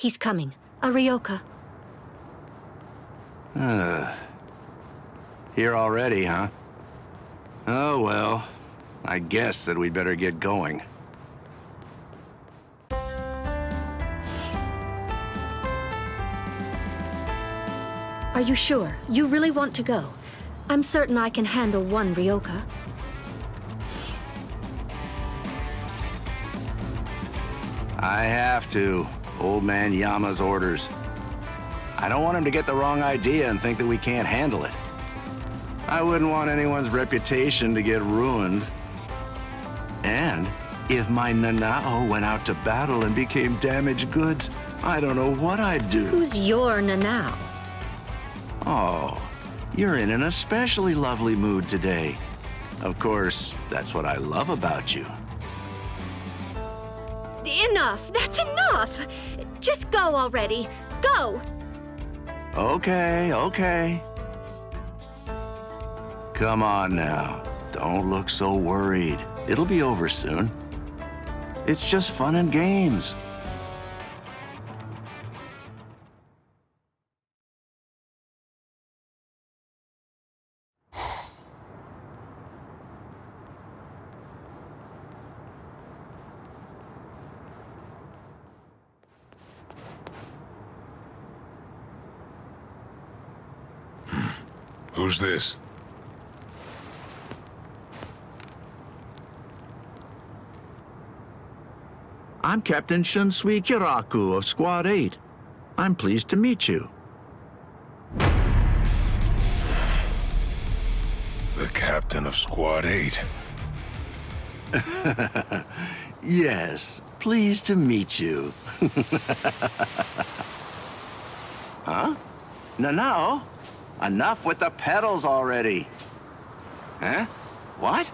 He's coming. A Ryoka. Here already, huh? Oh well, I guess that we'd better get going. Are you sure? You really want to go? I'm certain I can handle one Ryoka. I have to. Old man Yama's orders. I don't want him to get the wrong idea and think that we can't handle it. I wouldn't want anyone's reputation to get ruined. And if my Nanao went out to battle and became damaged goods, I don't know what I'd do. Who's your Nanao? Oh, you're in an especially lovely mood today. Of course, that's what I love about you. Enough! That's enough! Just go already. Go! Okay. Come on now. Don't look so worried. It'll be over soon. It's just fun and games. Who's this? I'm Captain Shunsui Kyoraku of Squad 8. I'm pleased to meet you. The captain of Squad 8. Yes, pleased to meet you. Huh? No. Enough with the pedals already. Huh? What?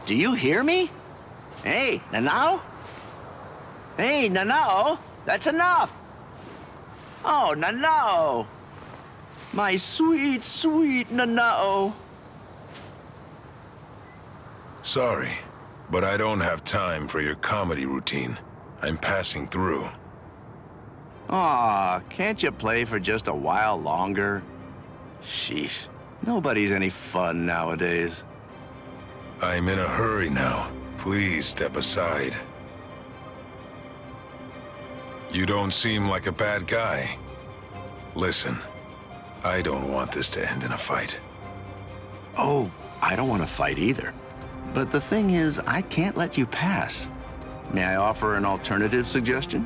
Do you hear me? Hey, Nanao? Hey, Nanao, that's enough. Oh, Nanao. My sweet, sweet Nanao. Sorry, but I don't have time for your comedy routine. I'm passing through. Aw, can't you play for just a while longer? Sheesh, nobody's any fun nowadays. I'm in a hurry now. Please step aside. You don't seem like a bad guy. Listen, I don't want this to end in a fight. Oh, I don't want to fight either. But the thing is, I can't let you pass. May I offer an alternative suggestion?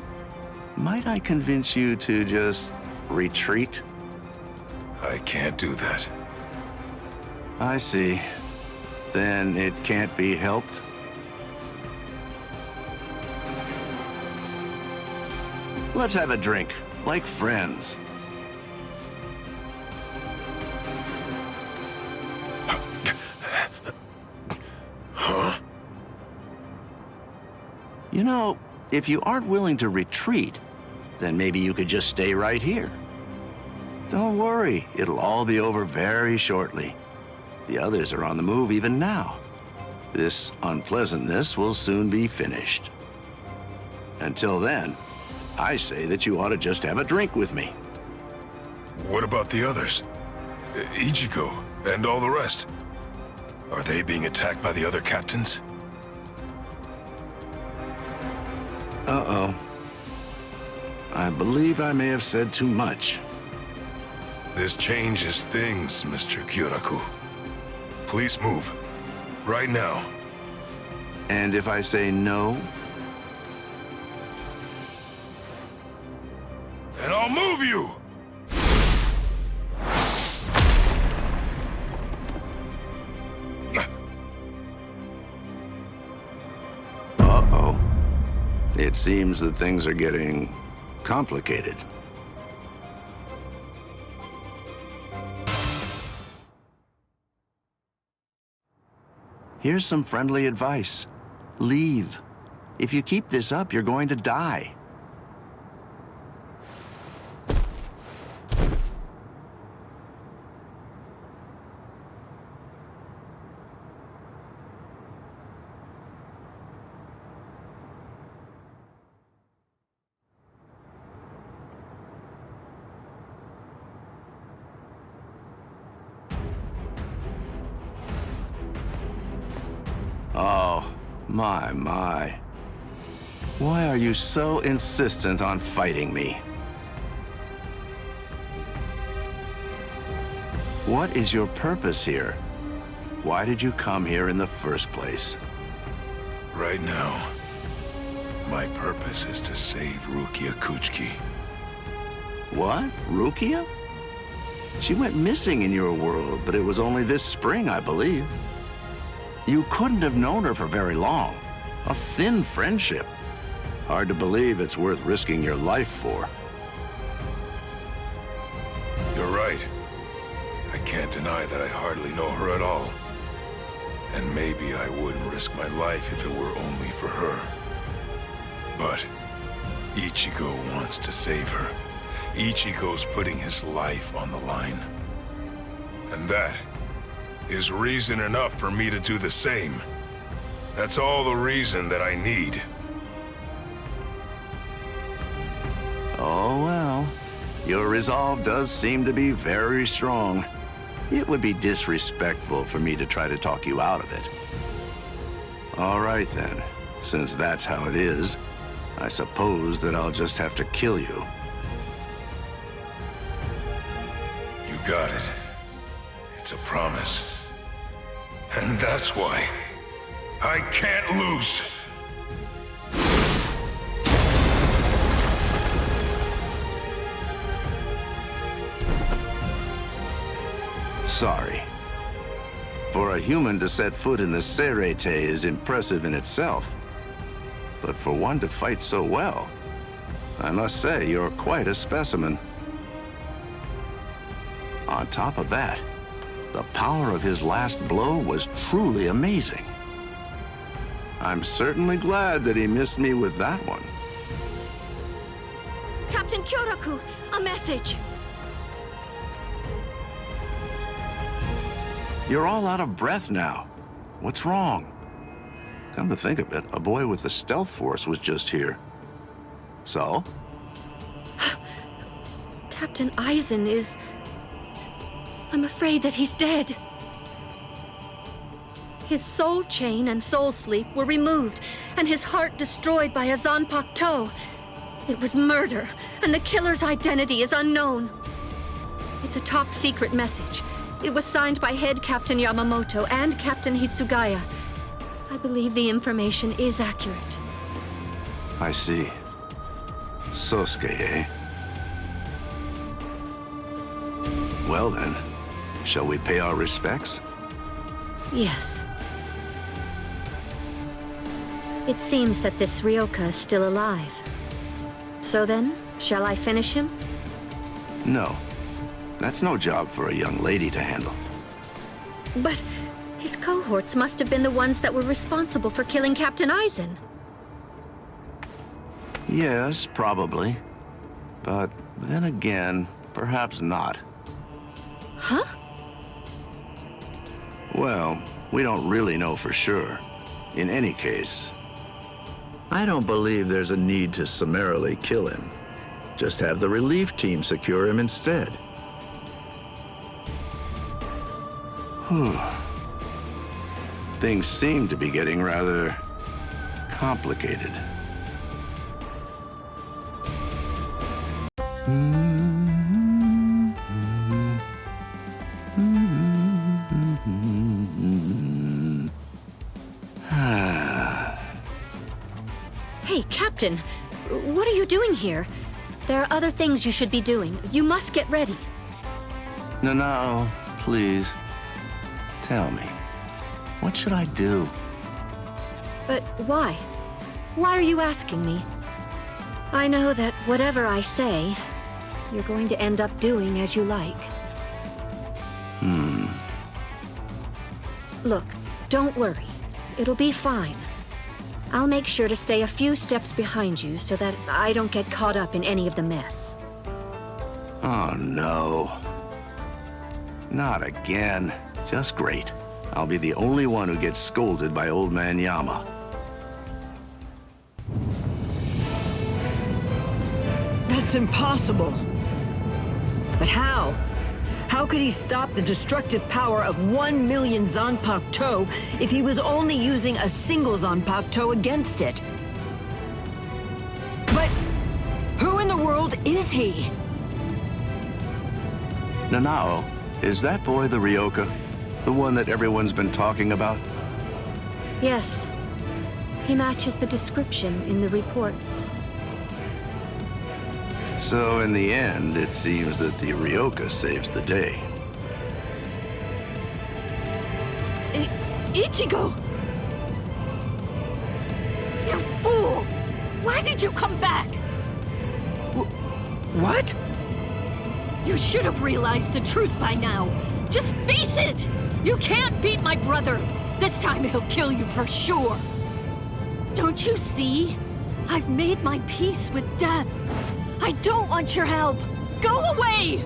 Might I convince you to just retreat? I can't do that. I see. Then it can't be helped? Let's have a drink, like friends. Huh? You know, if you aren't willing to retreat, then maybe you could just stay right here. Don't worry, it'll all be over very shortly. The others are on the move even now. This unpleasantness will soon be finished. Until then, I say that you ought to just have a drink with me. What about the others? Ichigo and all the rest? Are they being attacked by the other captains? Uh-oh. I believe I may have said too much. This changes things, Mr. Kyoraku. Please move. Right now. And if I say no? And I'll move you! Uh-oh. It seems that things are getting complicated. Here's some friendly advice. Leave. If you keep this up, you're going to die. My. Why are you so insistent on fighting me? What is your purpose here? Why did you come here in the first place? Right now, my purpose is to save Rukia Kuchiki. What? Rukia? She went missing in your world, but it was only this spring, I believe. You couldn't have known her for very long. A thin friendship. Hard to believe it's worth risking your life for. You're right. I can't deny that I hardly know her at all. And maybe I wouldn't risk my life if it were only for her. But Ichigo wants to save her. Ichigo's putting his life on the line. And that is reason enough for me to do the same. That's all the reason that I need. Oh, well. Your resolve does seem to be very strong. It would be disrespectful for me to try to talk you out of it. All right, then. Since that's how it is, I suppose that I'll just have to kill you. You got it. It's a promise. And that's why I can't lose. Sorry. For a human to set foot in the Serete is impressive in itself. But for one to fight so well, I must say you're quite a specimen. On top of that, the power of his last blow was truly amazing. I'm certainly glad that he missed me with that one. Captain Kyoraku, a message! You're all out of breath now. What's wrong? Come to think of it, a boy with the stealth force was just here. So? Captain Aizen is... I'm afraid that he's dead. His soul chain and soul sleep were removed, and his heart destroyed by a Zanpakuto. It was murder, and the killer's identity is unknown. It's a top-secret message. It was signed by Head Captain Yamamoto and Captain Hitsugaya. I believe the information is accurate. I see. Sosuke, eh? Well then, shall we pay our respects? Yes. It seems that this Ryoka is still alive. So then, shall I finish him? No. That's no job for a young lady to handle. But his cohorts must have been the ones that were responsible for killing Captain Aizen. Yes, probably. But then again, perhaps not. Huh? Well, we don't really know for sure. In any case, I don't believe there's a need to summarily kill him. Just have the relief team secure him instead. Things seem to be getting rather complicated. Hey, Captain, what are you doing here? There are other things you should be doing. You must get ready. No, please. Tell me, what should I do? But why? Why are you asking me? I know that whatever I say, you're going to end up doing as you like. Look, don't worry. It'll be fine. I'll make sure to stay a few steps behind you so that I don't get caught up in any of the mess. Oh, no. Not again. Just great. I'll be the only one who gets scolded by Old Man Yama. That's impossible. But how? How How could he stop the destructive power of 1 million Zanpakuto if he was only using a single Zanpakuto against it? But who in the world is he? Nanao, is that boy the Ryoka? The one that everyone's been talking about? Yes. He matches the description in the reports. So in the end, it seems that the Ryoka saves the day. Ichigo! You fool! Why did you come back? What? You should have realized the truth by now. Just face it! You can't beat my brother! This time he'll kill you for sure! Don't you see? I've made my peace with death. I don't want your help! Go away!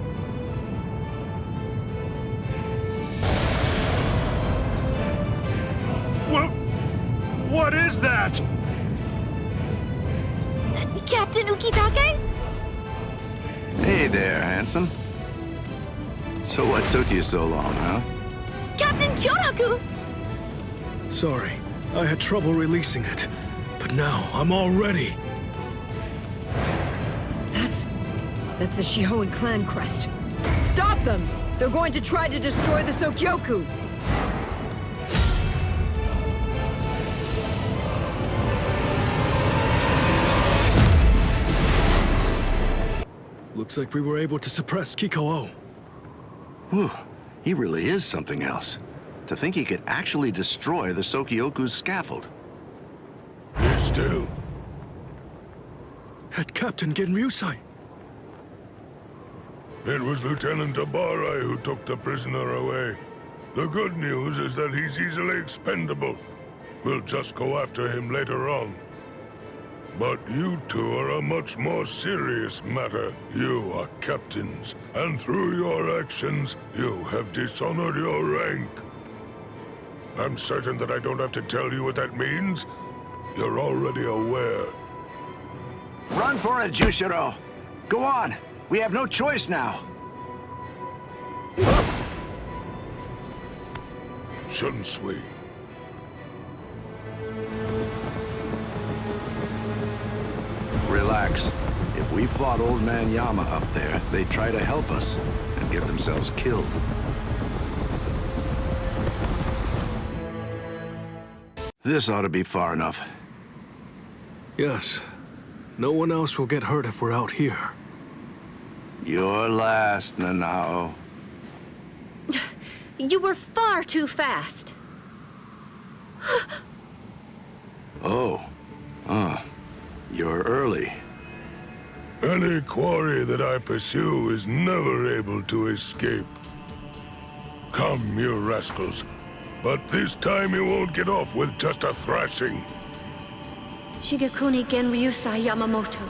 What is that? Captain Ukitake? Hey there, handsome. So what took you so long, huh? Captain Kyoraku! Sorry, I had trouble releasing it. But now, I'm all ready. That's the Shihoan clan crest. Stop them! They're going to try to destroy the Sokyoku! Looks like we were able to suppress Kiko-o. Whew, he really is something else. To think he could actually destroy the Sokyoku's scaffold. Be still. Head Captain Genryusai. It was Lieutenant Abarai who took the prisoner away. The good news is that he's easily expendable. We'll just go after him later on. But you two are a much more serious matter. You are captains, and through your actions, you have dishonored your rank. I'm certain that I don't have to tell you what that means. You're already aware. Run for it, Jushiro! Go on! We have no choice now! Shunsui. Relax. If we fought Old Man Yama up there, they'd try to help us and get themselves killed. This ought to be far enough. Yes. No one else will get hurt if we're out here. You're last, Nanao. You were far too fast. You're early. Any quarry that I pursue is never able to escape. Come, you rascals. But this time you won't get off with just a thrashing. Shigekuni Genryusai Yamamoto,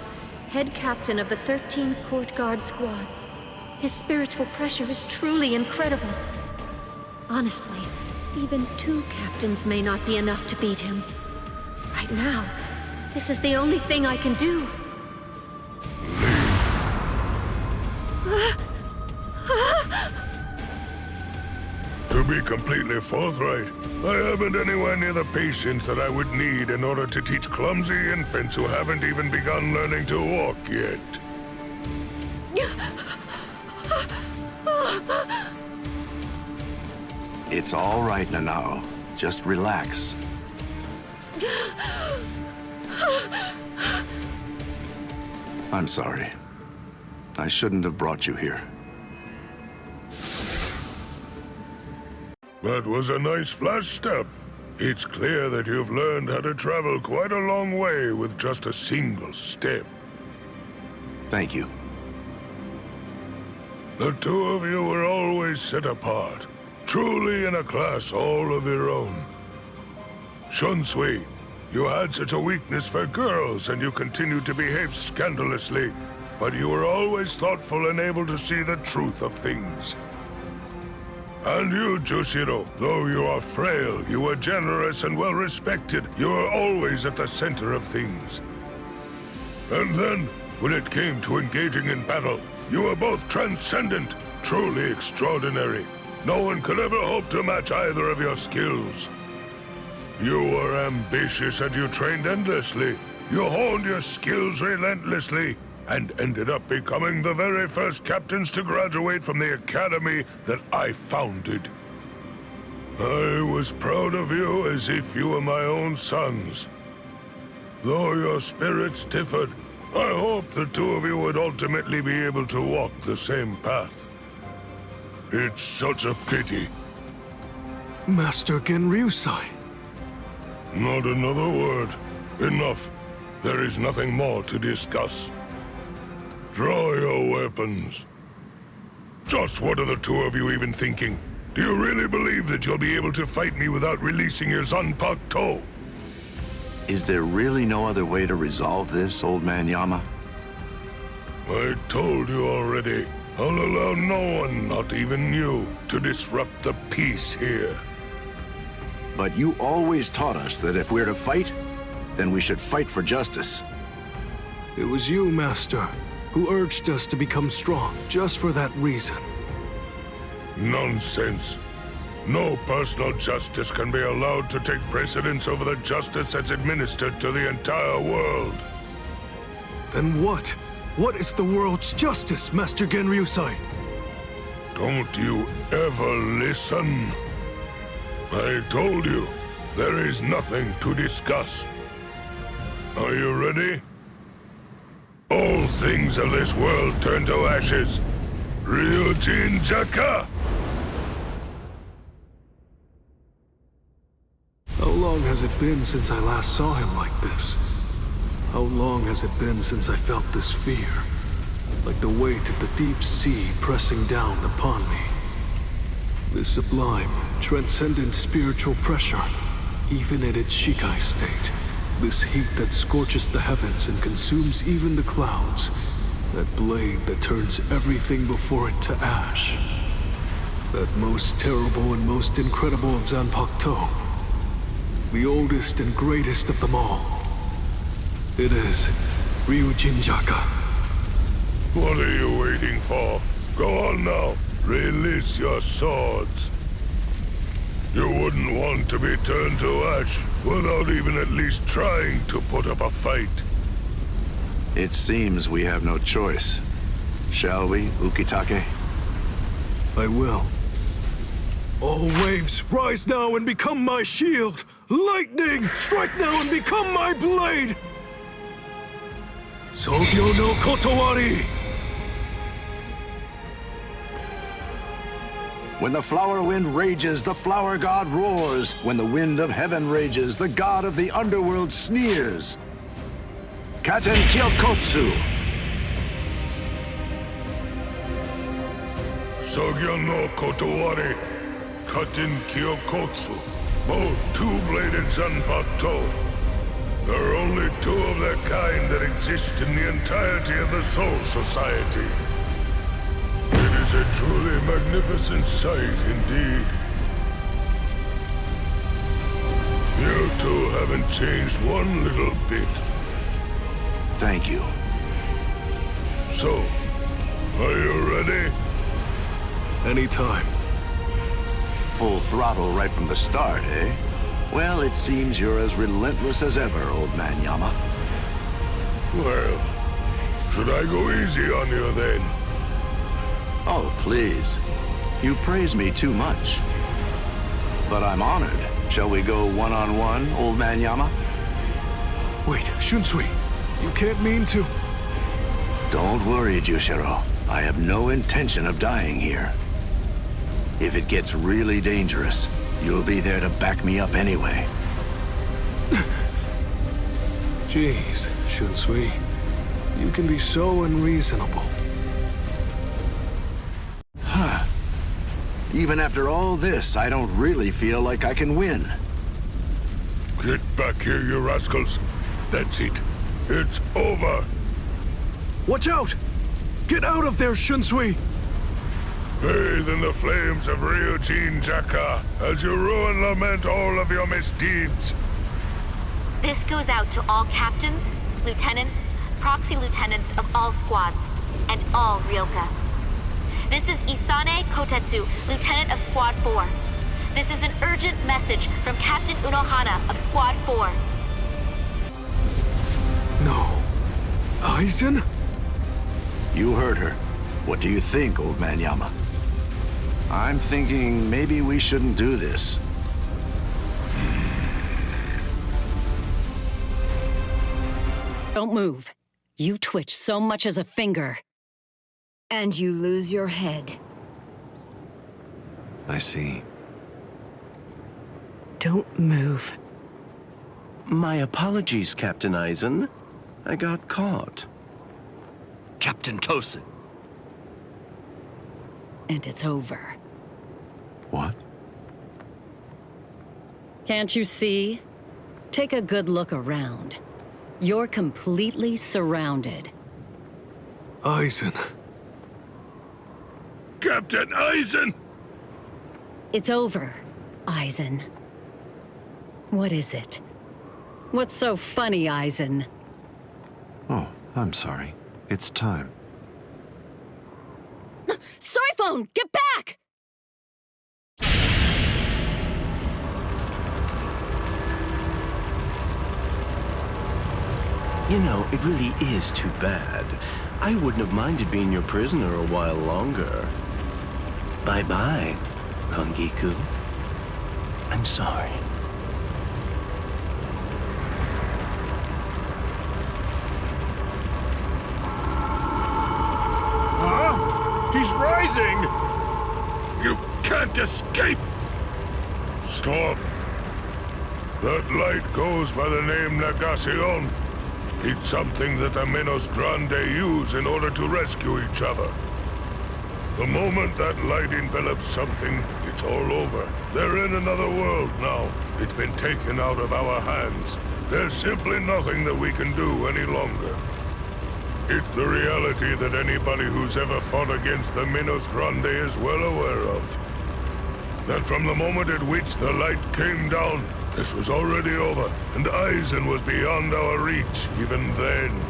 head captain of the 13 Court Guard squads. His spiritual pressure is truly incredible. Honestly, even 2 captains may not be enough to beat him. Right now, this is the only thing I can do. To be completely forthright, I haven't anywhere near the patience that I would need in order to teach clumsy infants who haven't even begun learning to walk yet. It's all right, Nanao. Just relax. I'm sorry. I shouldn't have brought you here. That was a nice flash step. It's clear that you've learned how to travel quite a long way with just a single step. Thank you. The two of you were always set apart, truly in a class all of your own. Shunsui, you had such a weakness for girls and you continued to behave scandalously, but you were always thoughtful and able to see the truth of things. And you, Jushiro, though you are frail, you were generous and well-respected. You were always at the center of things. And then, when it came to engaging in battle, you were both transcendent truly extraordinary. No one could ever hope to match either of your skills. You were ambitious and you trained endlessly. You honed your skills relentlessly and ended up becoming the very first captains to graduate from the academy that I founded. I was proud of you as if you were my own sons. Though your spirits differed, I hope the two of you would ultimately be able to walk the same path. It's such a pity. Master Genryusai. Not another word. Enough. There is nothing more to discuss. Draw your weapons. Just what are the two of you even thinking? Do you really believe that you'll be able to fight me without releasing your Zanpakuto? Is there really no other way to resolve this, old man Yama? I told you already. I'll allow no one, not even you, to disrupt the peace here. But you always taught us that if we're to fight, then we should fight for justice. It was you, Master, who urged us to become strong just for that reason. Nonsense. No personal justice can be allowed to take precedence over the justice that's administered to the entire world. Then what? What is the world's justice, Master Genryusai? Don't you ever listen? I told you, there is nothing to discuss. Are you ready? All things of this world turn to ashes. Ryujin Jaka! How long has it been since I last saw him like this? How long has it been since I felt this fear? Like the weight of the deep sea pressing down upon me. This sublime, transcendent spiritual pressure, even in its Shikai state. This heat that scorches the heavens and consumes even the clouds. That blade that turns everything before it to ash. That most terrible and most incredible of Zanpakuto. The oldest and greatest of them all. It is Ryujin Jaka. What are you waiting for? Go on now. Release your swords. You wouldn't want to be turned to ash without even at least trying to put up a fight. It seems we have no choice. Shall we, Ukitake? I will. All waves, rise now and become my shield! Lightning, strike now and become my blade! Sogyo no Kotowari! When the flower wind rages, the flower god roars. When the wind of heaven rages, the god of the underworld sneers. Katen Kyokotsu. Sogyo no Kotowari, Katen Kyokotsu. Both two-bladed Zanpakuto. There are only two of their kind that exist in the entirety of the Soul Society. It is a truly magnificent sight indeed. You two haven't changed one little bit. Thank you. So, are you ready? Anytime. Full throttle right from the start, eh? Well, it seems you're as relentless as ever, old man Yama. Well, should I go easy on you then? Oh, please. You praise me too much. But I'm honored. Shall we go one-on-one, old man Yama? Wait, Shunsui, you can't mean to... Don't worry, Jushiro. I have no intention of dying here. If it gets really dangerous, you'll be there to back me up anyway. Jeez, Shunsui, you can be so unreasonable. Huh. Even after all this, I don't really feel like I can win. Get back here, you rascals. That's it. It's over. Watch out! Get out of there, Shunsui! Bathe in the flames of Ryujin Jaka as you rue and lament all of your misdeeds. This goes out to all captains, lieutenants, proxy lieutenants of all squads, and all Ryoka. This is Isane Kotetsu, Lieutenant of Squad 4. This is an urgent message from Captain Unohana of Squad 4. No. Aizen? You heard her. What do you think, old man Yama? I'm thinking maybe we shouldn't do this. Don't move. You twitch so much as a finger. And you lose your head. I see. Don't move. My apologies, Captain Aizen. I got caught. Captain Tosin. And it's over. What? Can't you see? Take a good look around. You're completely surrounded. Aizen. Captain Aizen! It's over, Aizen. What is it? What's so funny, Aizen? Oh, I'm sorry. It's time. Soiphone, get back! You know, it really is too bad. I wouldn't have minded being your prisoner a while longer. Bye-bye, Rangiku. I'm sorry. Huh? He's rising! You can't escape! Stop! That light goes by the name Negacion. It's something that the Menos Grande use in order to rescue each other. The moment that light envelops something, it's all over. They're in another world now. It's been taken out of our hands. There's simply nothing that we can do any longer. It's the reality that anybody who's ever fought against the Menos Grande is well aware of. That from the moment at which the light came down, this was already over, and Aizen was beyond our reach even then.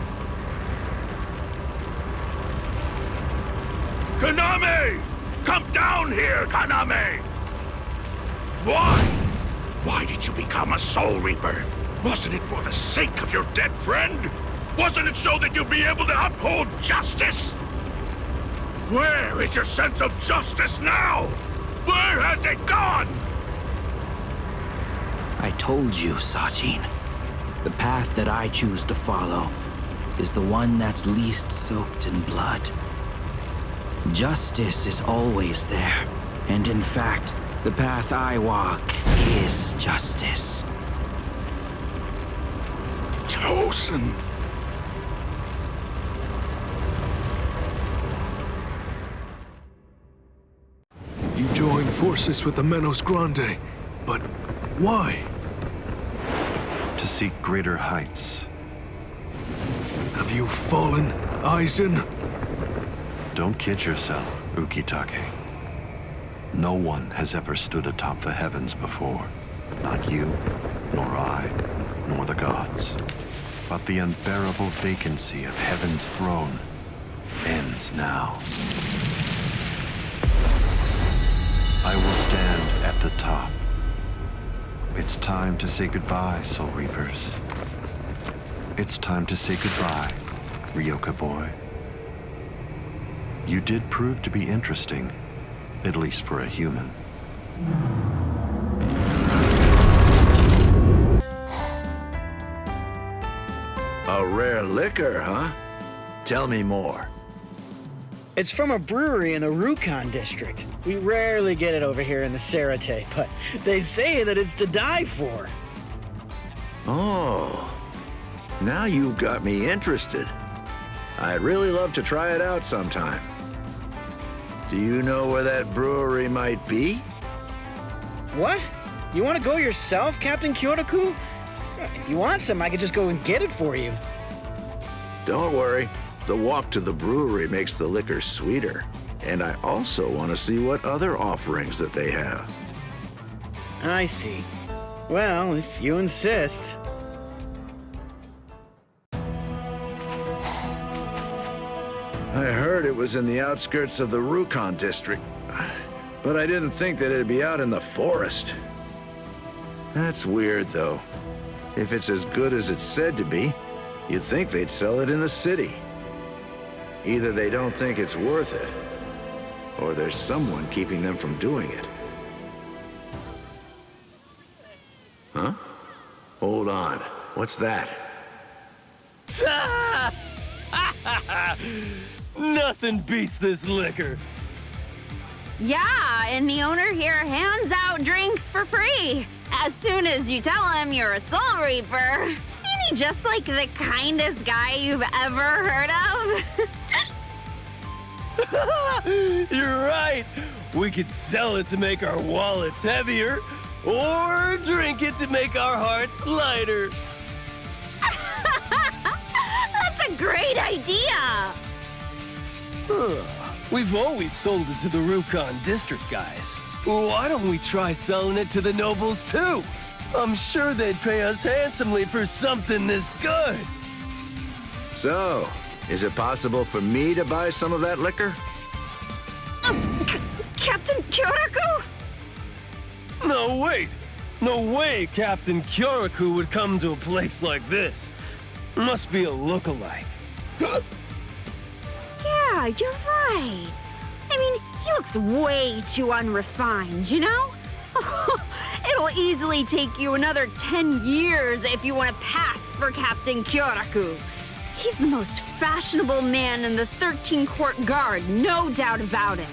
Kaname! Come down here, Kaname! Why? Why did you become a Soul Reaper? Wasn't it for the sake of your dead friend? Wasn't it so that you'd be able to uphold justice? Where is your sense of justice now? Where has it gone? I told you, Sajin. The path that I choose to follow is the one that's least soaked in blood. Justice is always there, and in fact, the path I walk is justice. Tosin! You joined forces with the Menos Grande, but why? To seek greater heights. Have you fallen, Aizen? Don't kid yourself, Ukitake. No one has ever stood atop the heavens before. Not you, nor I, nor the gods. But the unbearable vacancy of heaven's throne ends now. I will stand at the top. It's time to say goodbye, Soul Reapers. It's time to say goodbye, Ryoka boy. You did prove to be interesting, at least for a human. A rare liquor, huh? Tell me more. It's from a brewery in the Rukon district. We rarely get it over here in the Sarate, but they say that it's to die for. Oh, now you've got me interested. I'd really love to try it out sometime. Do you know where that brewery might be? What? You want to go yourself, Captain Kyoraku? If you want some, I could just go and get it for you. Don't worry. The walk to the brewery makes the liquor sweeter. And I also want to see what other offerings that they have. I see. Well, if you insist. I heard it was in the outskirts of the Arrancar district, but I didn't think that it'd be out in the forest. That's weird, though. If it's as good as it's said to be, you'd think they'd sell it in the city. Either they don't think it's worth it, or there's someone keeping them from doing it. Huh? Hold on. What's that? Nothing beats this liquor. Yeah, and the owner here hands out drinks for free. As soon as you tell him you're a Soul Reaper. Ain't he just like the kindest guy you've ever heard of? You're right. We could sell it to make our wallets heavier, or drink it to make our hearts lighter. That's a great idea. We've always sold it to the Arrancar district guys. Why don't we try selling it to the nobles too? I'm sure they'd pay us handsomely for something this good. So, is it possible for me to buy some of that liquor? Captain Kyoraku? No, wait. No way Captain Kyoraku would come to a place like this. Must be a look-alike. Yeah, you're right. I mean, he looks way too unrefined, you know? It'll easily take you another 10 years if you want to pass for Captain Kyoraku. He's the most fashionable man in the 13 Court Guard, no doubt about it.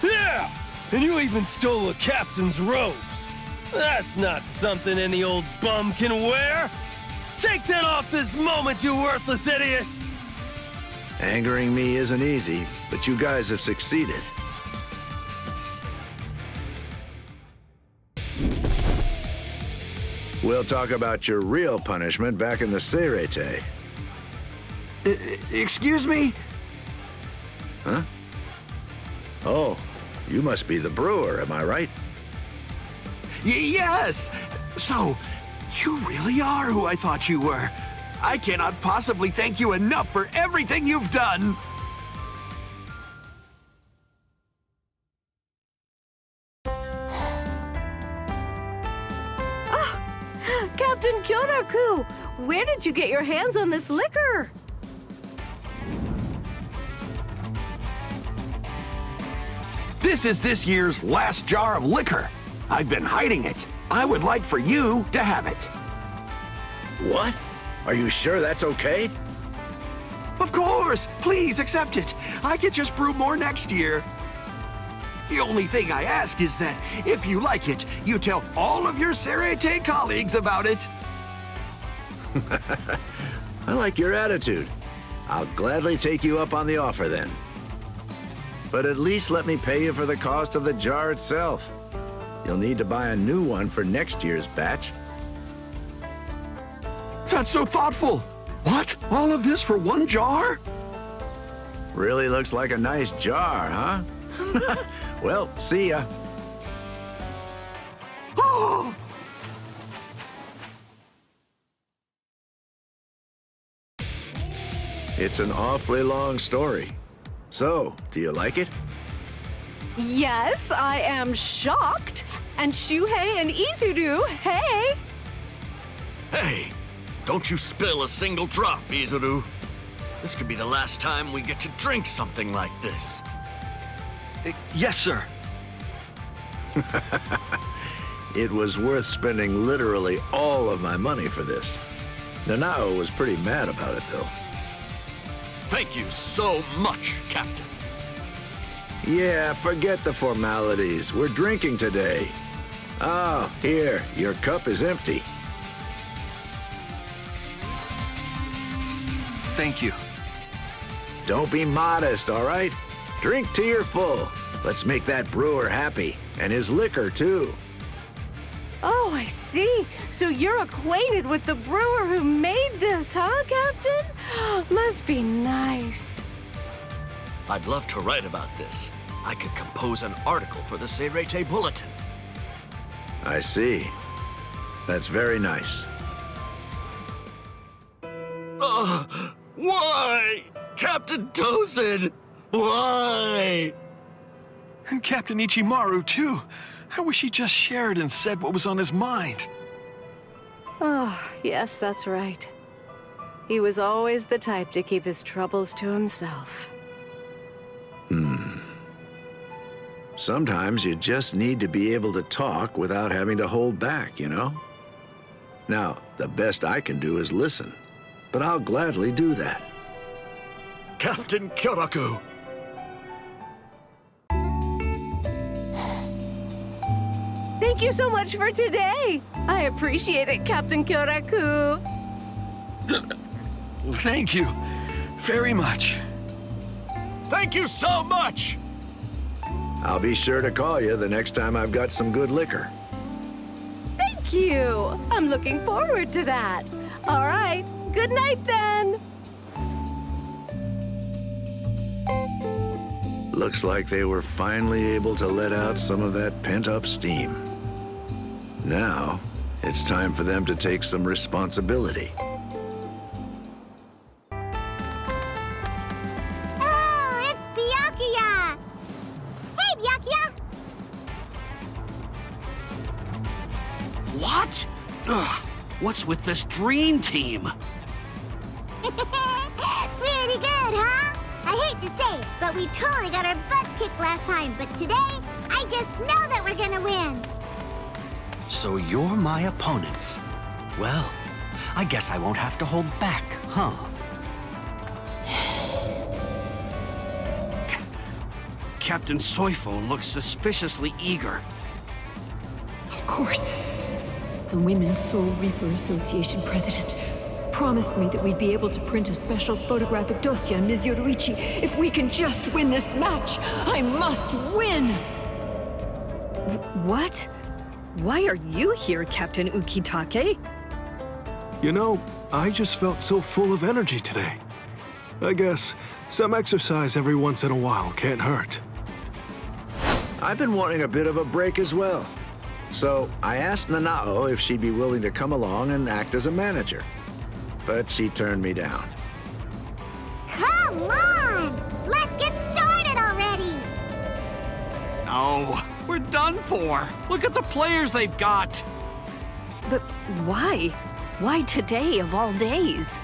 Yeah! And you even stole a captain's robes. That's not something any old bum can wear. Take that off this moment, you worthless idiot! Angering me isn't easy, but you guys have succeeded. We'll talk about your real punishment back in the Seirete. Excuse me? Huh? Oh, you must be the brewer, am I right? Yes! So, you really are who I thought you were. I cannot possibly thank you enough for everything you've done. Captain Kyoraku, where did you get your hands on this liquor? This is this year's last jar of liquor. I've been hiding it. I would like for you to have it. What? Are you sure that's okay? Of course! Please accept it. I could just brew more next year. The only thing I ask is that, if you like it, you tell all of your Seirete colleagues about it. I like your attitude. I'll gladly take you up on the offer then. But at least let me pay you for the cost of the jar itself. You'll need to buy a new one for next year's batch. That's so thoughtful. What? All of this for one jar? Really looks like a nice jar, huh? Well, see ya. Oh! It's an awfully long story. So, do you like it? Yes, I am shocked. And Shuhei and Izuru, hey! Hey, don't you spill a single drop, Izuru. This could be the last time we get to drink something like this. Yes, sir. It was worth spending literally all of my money for this. Nanao was pretty mad about it, though. Thank you so much, Captain. Yeah, forget the formalities. We're drinking today. Oh, here, your cup is empty. Thank you. Don't be modest, all right? Drink till you're full. Let's make that brewer happy, and his liquor, too. Oh, I see. So you're acquainted with the brewer who made this, huh, Captain? Must be nice. I'd love to write about this. I could compose an article for the Seirete Bulletin. I see. That's very nice. Why? Captain Tozen! Why? And Captain Ichimaru, too. I wish he just shared and said what was on his mind. Oh, yes, that's right. He was always the type to keep his troubles to himself. Sometimes you just need to be able to talk without having to hold back, you know? Now, the best I can do is listen, but I'll gladly do that. Captain Kyoraku! Thank you so much for today! I appreciate it, Captain Kyoraku! Thank you very much. Thank you so much! I'll be sure to call you the next time I've got some good liquor. Thank you! I'm looking forward to that. All right, good night then! Looks like they were finally able to let out some of that pent-up steam. Now, it's time for them to take some responsibility. Oh, it's Byakuya! Hey, Byakuya! What? Ugh, what's with this dream team? Pretty good, huh? I hate to say it, but we totally got our butts kicked last time. But today, I just know that we're gonna win. So you're my opponents. Well, I guess I won't have to hold back, huh? Captain Soifo looks suspiciously eager. Of course. The Women's Soul Reaper Association president promised me that we'd be able to print a special photographic dossier on Ms. Yoruichi if we can just win this match. I must win! What? Why are you here, Captain Ukitake? You know, I just felt so full of energy today. I guess some exercise every once in a while can't hurt. I've been wanting a bit of a break as well. So I asked Nanao if she'd be willing to come along and act as a manager. But she turned me down. Come on! Let's get started already! No, we're done for. Look at the players they've got. But why? Why today of all days?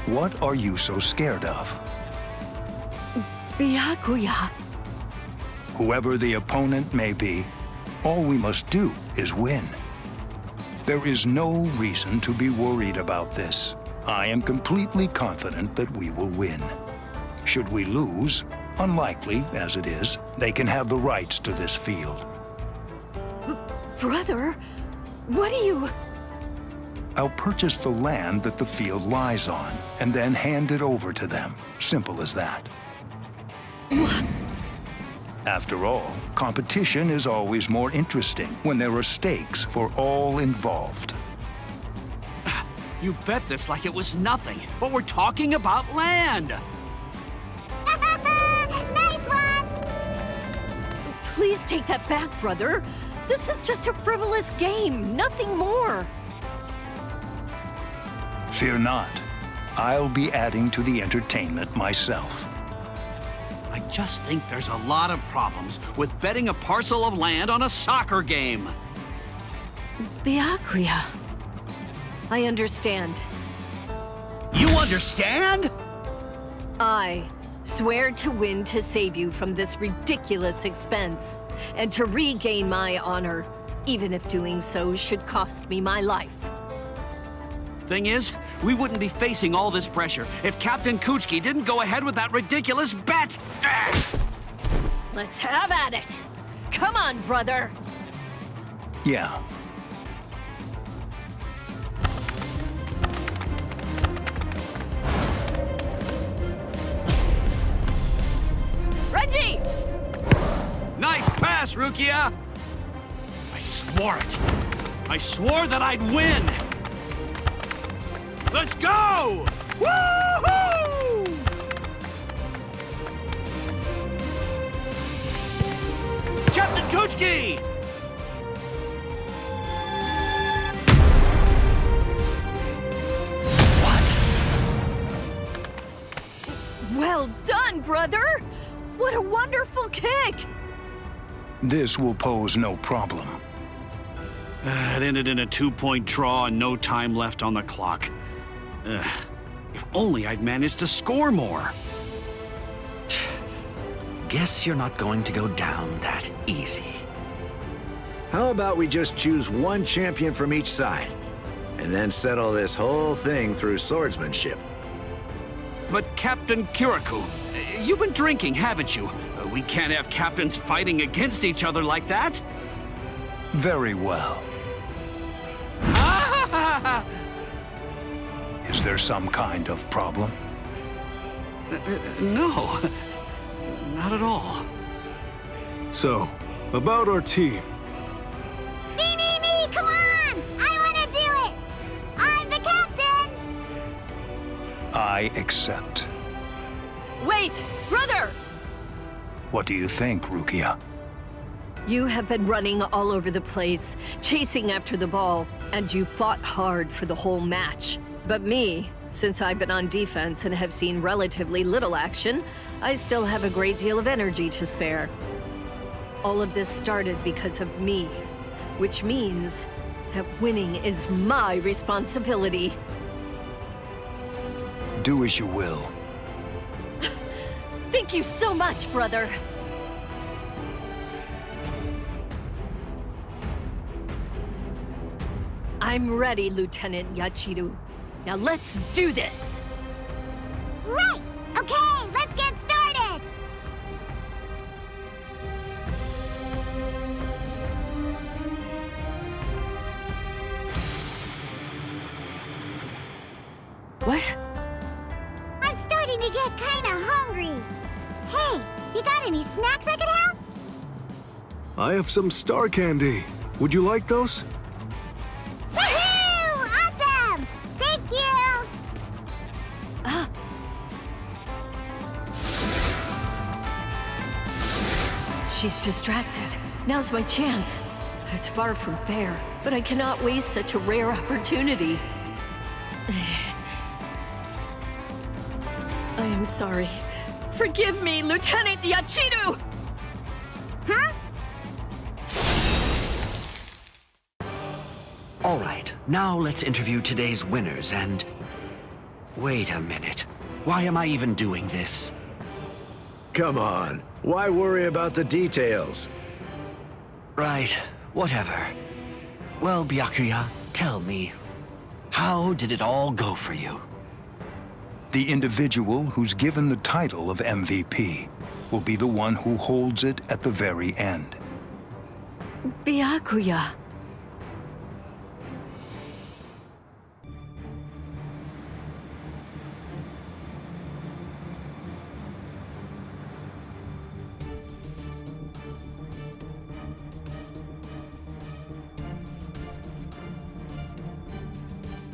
What are you so scared of? Byakuya. Whoever the opponent may be, all we must do is win. There is no reason to be worried about this. I am completely confident that we will win. Should we lose, unlikely as it is, they can have the rights to this field. Brother, what do you... I'll purchase the land that the field lies on, and then hand it over to them. Simple as that. After all, competition is always more interesting when there are stakes for all involved. You bet this like it was nothing, but we're talking about land! Nice one! Please take that back, brother. This is just a frivolous game, nothing more. Fear not. I'll be adding to the entertainment myself. I just think there's a lot of problems with betting a parcel of land on a soccer game. Byakuya. I understand. You understand? I swear to win to save you from this ridiculous expense, and to regain my honor, even if doing so should cost me my life. Thing is, we wouldn't be facing all this pressure if Captain Kuchiki didn't go ahead with that ridiculous bet! Let's have at it! Come on, brother! Yeah. Renji! Nice pass, Rukia! I swore it. I swore that I'd win! Let's go! Woo-hoo! Captain Kuchiki! Well done, brother! What a wonderful kick! This will pose no problem. It ended in a 2-point draw and no time left on the clock. If only I'd managed to score more. Guess you're not going to go down that easy. How about we just choose one champion from each side, and then settle this whole thing through swordsmanship? But Captain Kyoraku, you've been drinking, haven't you? We can't have captains fighting against each other like that. Very well. Is there some kind of problem? No, not at all. So, about our team. Me, come on! I want to do it! I'm the captain! I accept. Wait, brother! What do you think, Rukia? You have been running all over the place, chasing after the ball, and you fought hard for the whole match. But me, since I've been on defense and have seen relatively little action, I still have a great deal of energy to spare. All of this started because of me, which means that winning is my responsibility. Do as you will. Thank you so much, brother. I'm ready, Lieutenant Yachiru. Now let's do this! Right! Okay, let's get started! What? I'm starting to get kinda hungry. Hey, you got any snacks I could have? I have some star candy. Would you like those? Woohoo! Awesome! Thank you! She's distracted. Now's my chance. It's far from fair, but I cannot waste such a rare opportunity. I am sorry. Forgive me, Lieutenant Yachiru! Huh? All right, now let's interview today's winners and... Wait a minute. Why am I even doing this? Come on, why worry about the details? Right, whatever. Well, Byakuya, tell me, how did it all go for you? The individual who's given the title of MVP will be the one who holds it at the very end. Byakuya.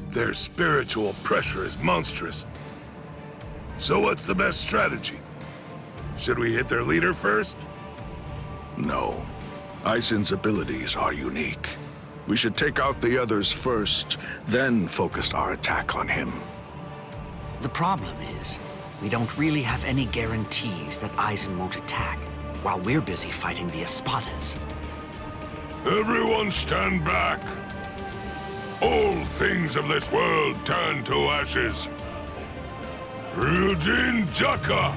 Their spiritual pressure is monstrous. So what's the best strategy? Should we hit their leader first? No. Aizen's abilities are unique. We should take out the others first, then focus our attack on him. The problem is, we don't really have any guarantees that Aizen won't attack, while we're busy fighting the Espadas. Everyone stand back! All things of this world turn to ashes. Ryujin Jaka!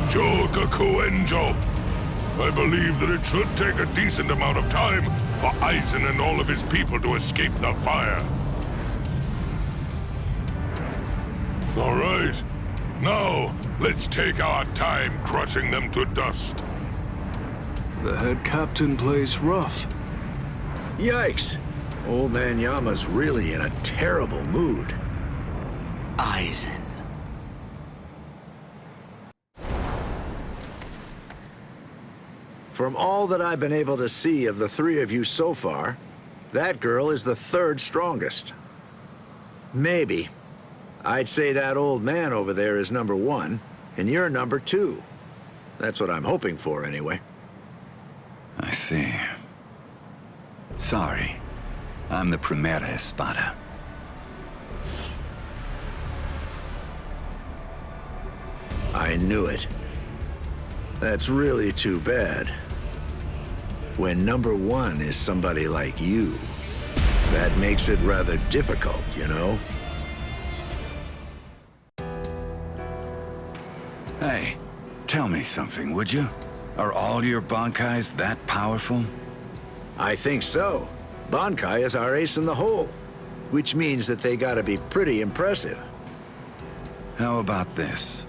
Jogaku Enjo! I believe that it should take a decent amount of time for Aizen and all of his people to escape the fire. All right. Now, let's take our time crushing them to dust. The head captain plays rough. Yikes! Old man Yama's really in a terrible mood. Aizen. From all that I've been able to see of the three of you so far, that girl is the third strongest. Maybe. I'd say that old man over there is number 1, and you're number 2. That's what I'm hoping for, anyway. I see. Sorry. I'm the Primera Espada. I knew it. That's really too bad. When number one is somebody like you, that makes it rather difficult, you know? Hey, tell me something, would you? Are all your Bankais that powerful? I think so. Bankai is our ace in the hole, which means that they gotta be pretty impressive. How about this?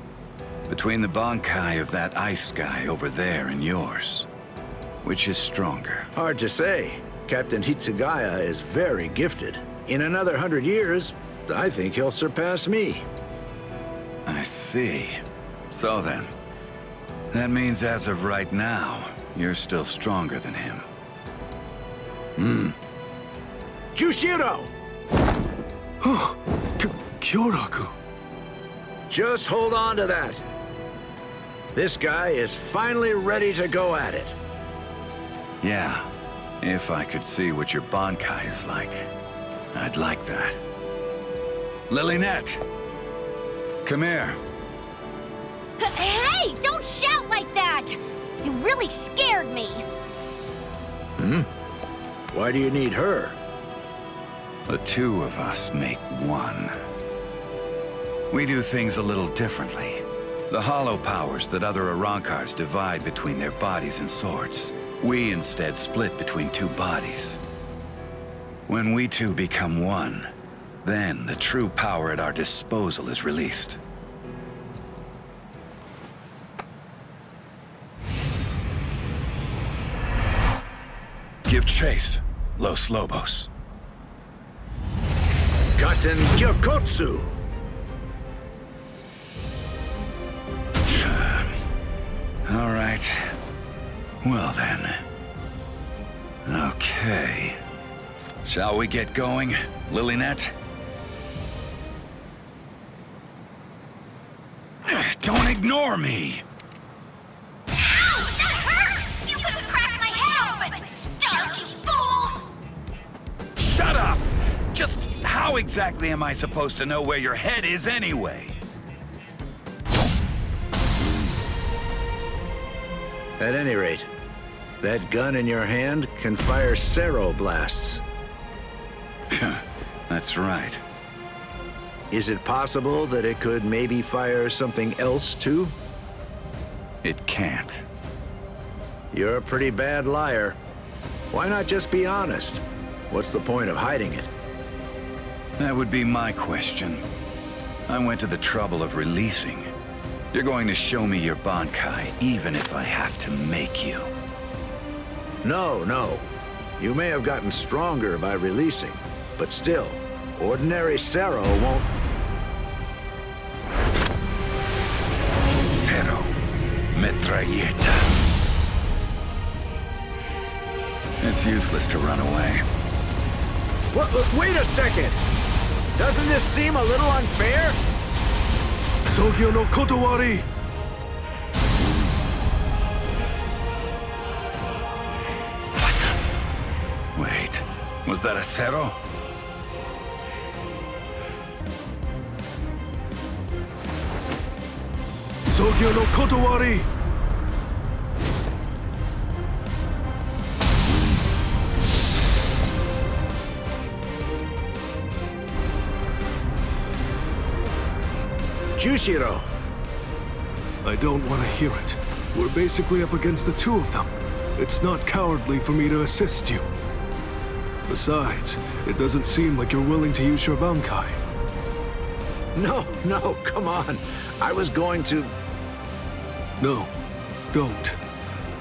Between the Bankai of that ice guy over there and yours, which is stronger? Hard to say. Captain Hitsugaya is very gifted. In another 100 years, I think he'll surpass me. I see. So then, that means as of right now, you're still stronger than him. Jushiro! Kyoraku. Just hold on to that. This guy is finally ready to go at it. Yeah, if I could see what your Bankai is like, I'd like that. Lilynette! Come here. Hey, don't shout like that! You really scared me. Why do you need her? The two of us make one. We do things a little differently. The hollow powers that other Arrancars divide between their bodies and swords, we instead split between two bodies. When we two become one, then the true power at our disposal is released. Give chase, Los Lobos. Gaten Gyokotsu! All right. Well then. Okay. Shall we get going, Lilynette? Don't ignore me! Ow! That hurt! You could have cracked my head open! Starch, you fool! Shut up! Just how exactly am I supposed to know where your head is anyway? At any rate, that gun in your hand can fire Sero blasts. That's right. Is it possible that it could maybe fire something else too? It can't. You're a pretty bad liar. Why not just be honest? What's the point of hiding it? That would be my question. I went to the trouble of releasing. You're going to show me your Bankai, even if I have to make you. No. You may have gotten stronger by releasing, but still, ordinary Sero won't... Sero Metralleta. It's useless to run away. What? Wait a second! Doesn't this seem a little unfair? Sogyo no Kotowari! Wait, was that a Sero? Sogyo no Kotowari! Jushiro! I don't want to hear it. We're basically up against the two of them. It's not cowardly for me to assist you. Besides, it doesn't seem like you're willing to use your Bankai. No, come on. I was going to... No, don't.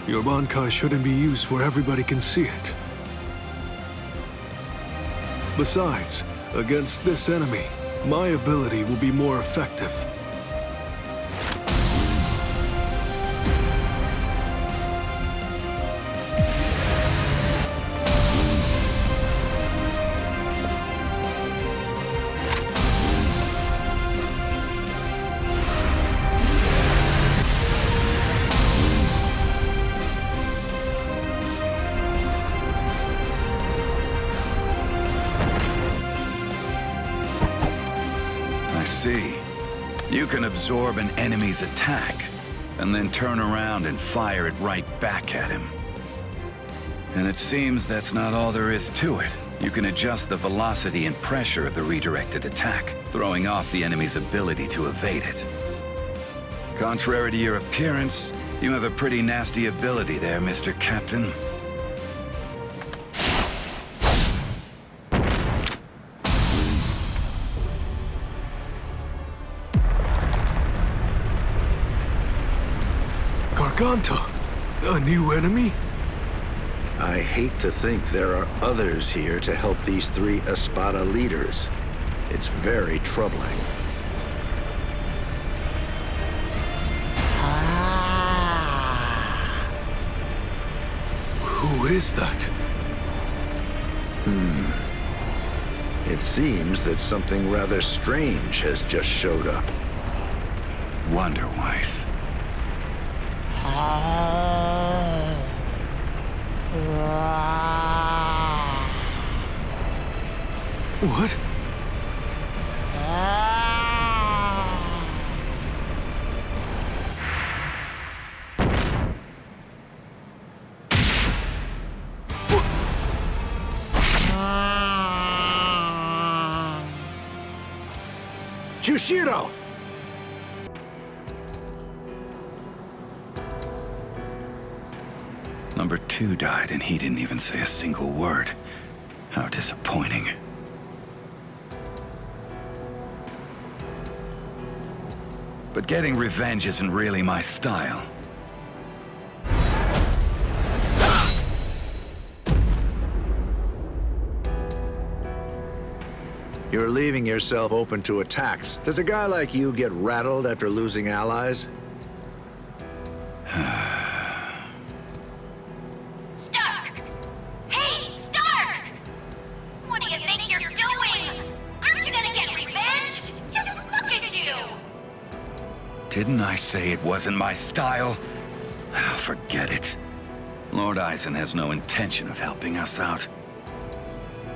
Your Bankai shouldn't be used where everybody can see it. Besides, against this enemy, my ability will be more effective. See. You can absorb an enemy's attack, and then turn around and fire it right back at him. And it seems that's not all there is to it. You can adjust the velocity and pressure of the redirected attack, throwing off the enemy's ability to evade it. Contrary to your appearance, you have a pretty nasty ability there, Mr. Captain. Garganta, a new enemy? I hate to think there are others here to help these 3 Espada leaders. It's very troubling. Who is that? It seems that something rather strange has just showed up. Wonder-wise. What? Jushiro! Number 2 died and he didn't even say a single word. How disappointing. But getting revenge isn't really my style. You're leaving yourself open to attacks. Does a guy like you get rattled after losing allies? Stark! Hey, Stark! What do you think you're doing? Aren't you gonna get revenge? Just look at you! Didn't I say it wasn't my style? Oh, forget it. Lord Aizen has no intention of helping us out.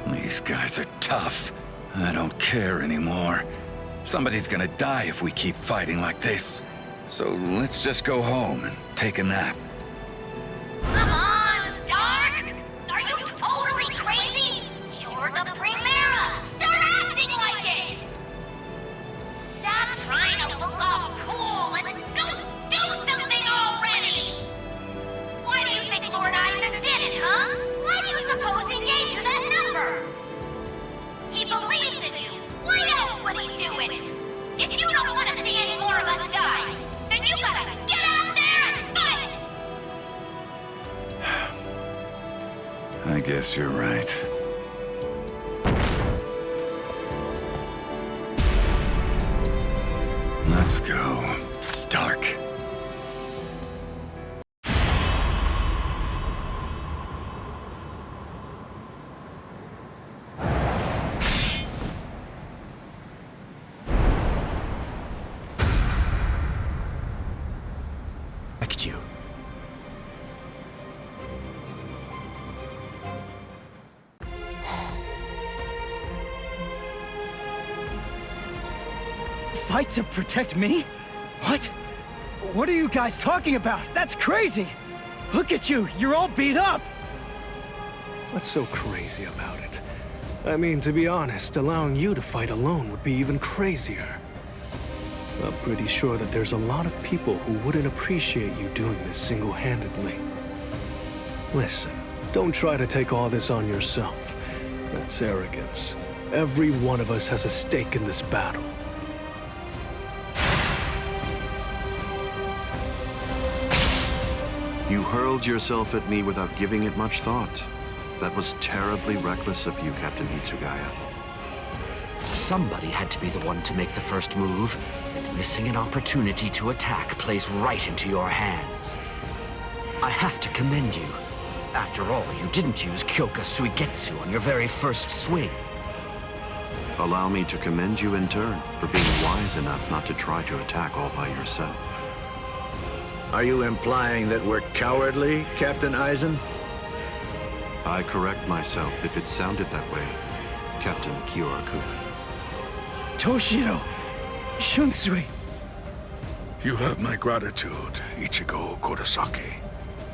These guys are tough. I don't care anymore. Somebody's gonna die if we keep fighting like this. So let's just go home and take a nap. Come on, Stark! Are you totally crazy? You're the Primera! Start acting like it! Stop trying to look all cool and go do something already! Why do you think Lord Aizen did it, huh? Why do you suppose he gave you that number? He believes in you. Why else would he do it? If you don't want to see any more of us die, then you gotta get out there and fight! I guess you're right. Let's go, Stark. Fight to protect me? What? What are you guys talking about? That's crazy! Look at you, you're all beat up! What's so crazy about it? I mean, to be honest, allowing you to fight alone would be even crazier. I'm pretty sure that there's a lot of people who wouldn't appreciate you doing this single-handedly. Listen, don't try to take all this on yourself. That's arrogance. Every one of us has a stake in this battle. You hurled yourself at me without giving it much thought. That was terribly reckless of you, Captain Hitsugaya. Somebody had to be the one to make the first move, and missing an opportunity to attack plays right into your hands. I have to commend you. After all, you didn't use Kyoka Suigetsu on your very first swing. Allow me to commend you in turn for being wise enough not to try to attack all by yourself. Are you implying that we're cowardly, Captain Aizen? I correct myself if it sounded that way, Captain Kyoraku. Toshiro! Shunsui! You have my gratitude, Ichigo Kurosaki.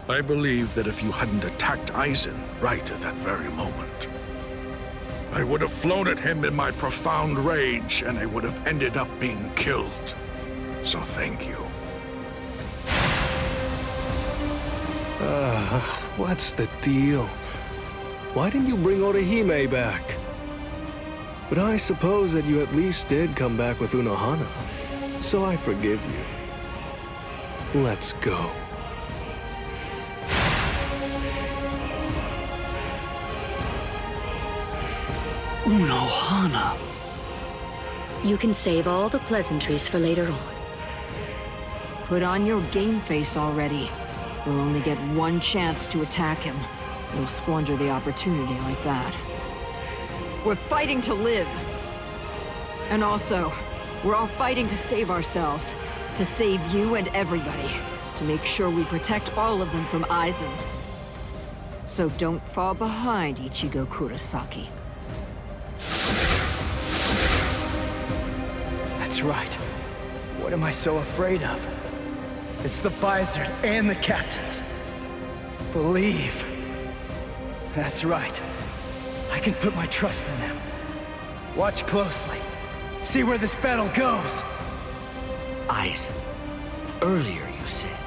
I believe that if you hadn't attacked Aizen right at that very moment, I would have flown at him in my profound rage, and I would have ended up being killed. So thank you. What's the deal? Why didn't you bring Orihime back? But I suppose that you at least did come back with Unohana, so I forgive you. Let's go. Unohana. You can save all the pleasantries for later on. Put on your game face already. We'll only get one chance to attack him. You'll squander the opportunity like that. We're fighting to live. And also, we're all fighting to save ourselves. To save you and everybody. To make sure we protect all of them from Aizen. So don't fall behind, Ichigo Kurosaki. That's right. What am I so afraid of? It's the Vizard and the captains. Believe. That's right. I can put my trust in them. Watch closely. See where this battle goes. Aizen, earlier you said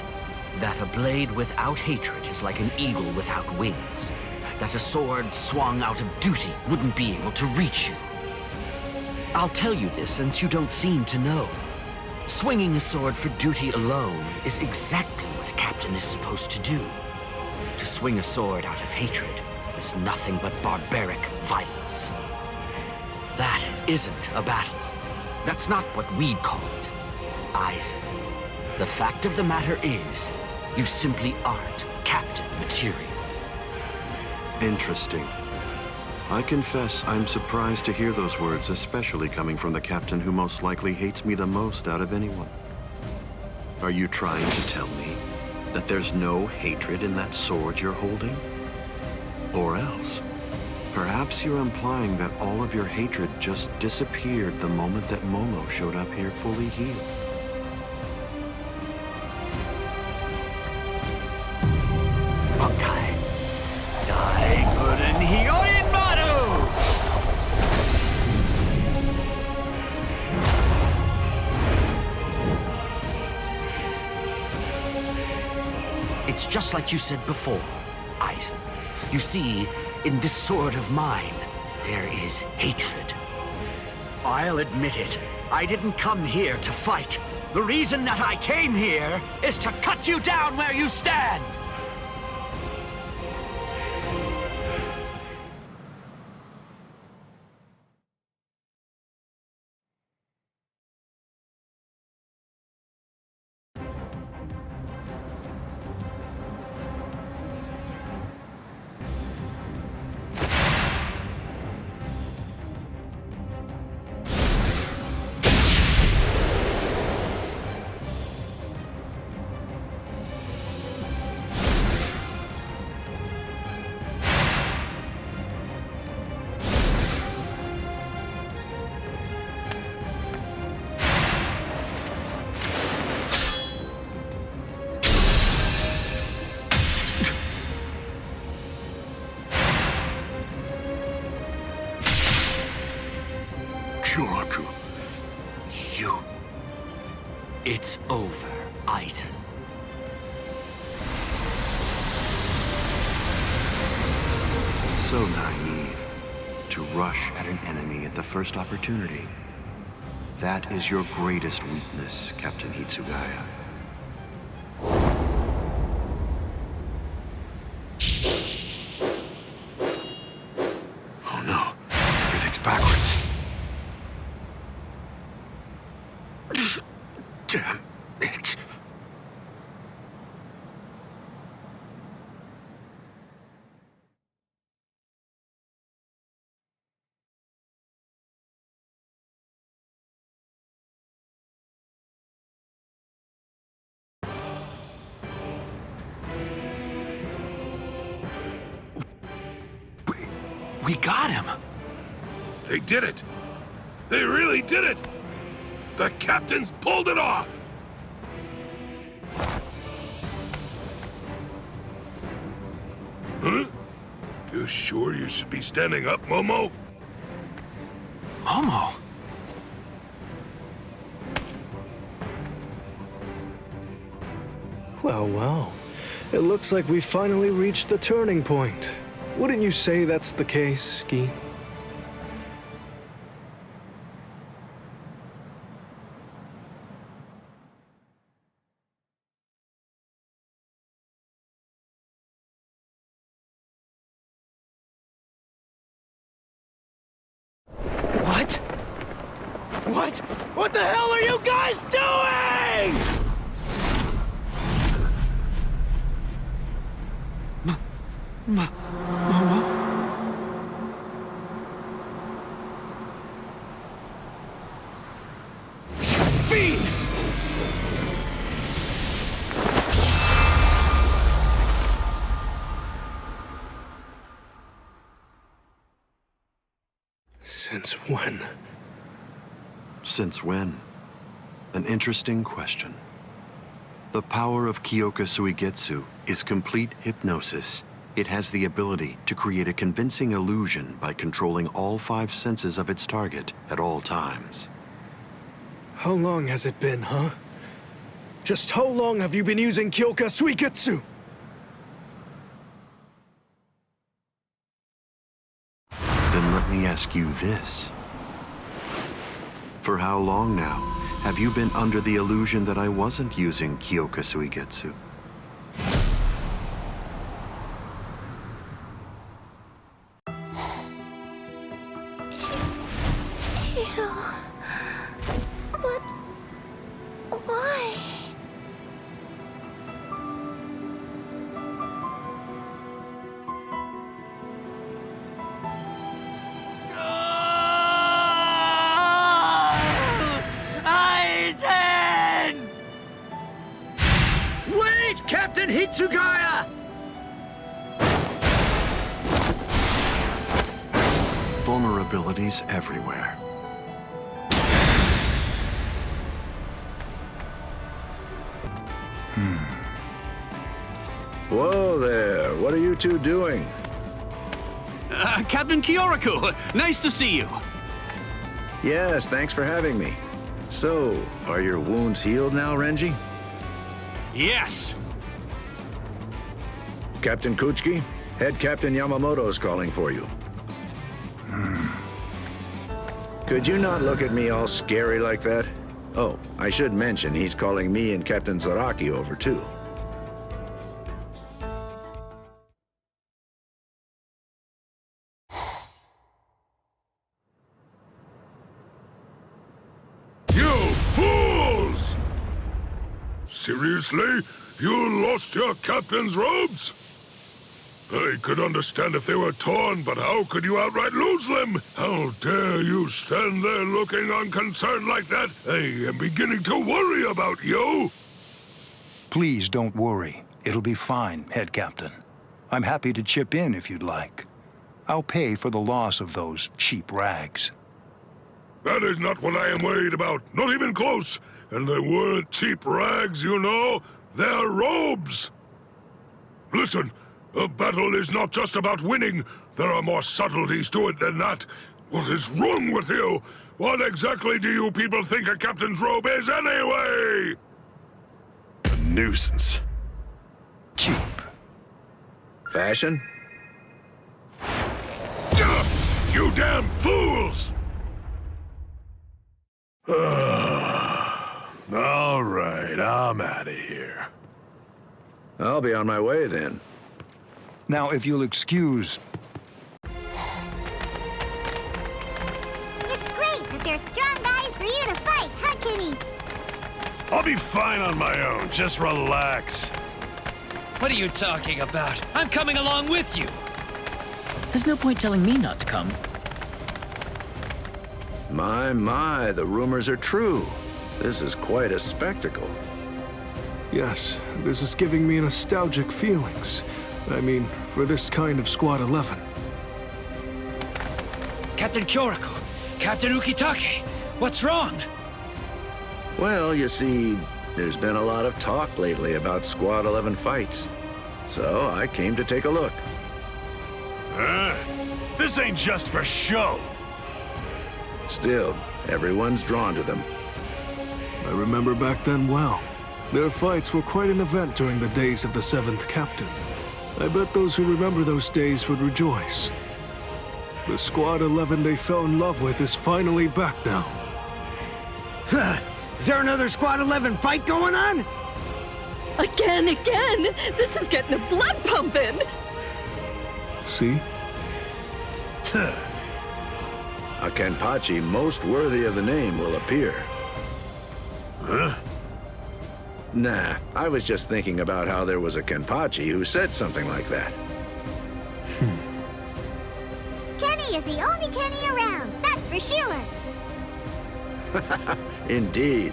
that a blade without hatred is like an eagle without wings. That a sword swung out of duty wouldn't be able to reach you. I'll tell you this since you don't seem to know. Swinging a sword for duty alone is exactly what a captain is supposed to do. To swing a sword out of hatred is nothing but barbaric violence. That isn't a battle. That's not what we'd call it. Aizen, the fact of the matter is, you simply aren't captain material. Interesting. I confess I'm surprised to hear those words, especially coming from the captain who most likely hates me the most out of anyone. Are you trying to tell me that there's no hatred in that sword you're holding? Or else, perhaps you're implying that all of your hatred just disappeared the moment that Momo showed up here fully healed. Bankai. Daikuren Hyorin Maru! It's just like you said before, Aizen. You see, in this sword of mine, there is hatred. I'll admit it. I didn't come here to fight. The reason that I came here is to cut you down where you stand. Kyoraku. You. It's over, Aizen. So naive. To rush at an enemy at the first opportunity. That is your greatest weakness, Captain Hitsugaya. Oh no, everything's backwards. Damn it. We got him. They did it. They really did it. The captains pulled it off. Huh? You sure you should be standing up, Momo? Momo? Well, well. It looks like we finally reached the turning point. Wouldn't you say that's the case, Gi? What? What the hell are you guys doing? Momo? Fiend! Since when? Since when? An interesting question. The power of Kyoka Suigetsu is complete hypnosis. It has the ability to create a convincing illusion by controlling all 5 senses of its target at all times. How long has it been, huh? Just how long have you been using Kyoka Suigetsu? Then let me ask you this. For how long now have you been under the illusion that I wasn't using Kyoka Suigetsu? Shiro... But... why? Aizen! Wait, Captain Hitsugaya! Vulnerabilities everywhere. Whoa there, what are you two doing? Captain Kyoraku, nice to see you. Yes, thanks for having me. So, are your wounds healed now, Renji? Yes. Captain Kuchiki, Head Captain Yamamoto's calling for you. Could you not look at me all scary like that? Oh, I should mention he's calling me and Captain Zaraki over too. You fools! Seriously? You lost your captain's robes? I could understand if they were torn, but how could you outright lose them? How dare you stand there looking unconcerned like that? I am beginning to worry about you. Please don't worry. It'll be fine, Head Captain. I'm happy to chip in if you'd like. I'll pay for the loss of those cheap rags. That is not what I am worried about. Not even close. And they weren't cheap rags, you know. They're robes. Listen, a battle is not just about winning. There are more subtleties to it than that. What is wrong with you? What exactly do you people think a captain's robe is anyway? A nuisance. Cheap. Fashion? You damn fools! All right, I'm out of here. I'll be on my way then. Now, if you'll excuse... It's great that there's strong guys for you to fight, huh, Kenny? I'll be fine on my own. Just relax. What are you talking about? I'm coming along with you. There's no point telling me not to come. My, the rumors are true. This is quite a spectacle. Yes, this is giving me nostalgic feelings. I mean, for this kind of Squad 11. Captain Kyoraku, Captain Ukitake, what's wrong? Well, you see, there's been a lot of talk lately about Squad 11 fights. So I came to take a look. This ain't just for show. Still, everyone's drawn to them. I remember back then well. Their fights were quite an event during the days of the 7th Captain. I bet those who remember those days would rejoice. The Squad 11 they fell in love with is finally back now. Is there another Squad 11 fight going on? Again! This is getting the blood pumping! See? A Kenpachi most worthy of the name will appear. Huh? Nah, I was just thinking about how there was a Kenpachi who said something like that. Kenny is the only Kenny around, that's for sure. Indeed.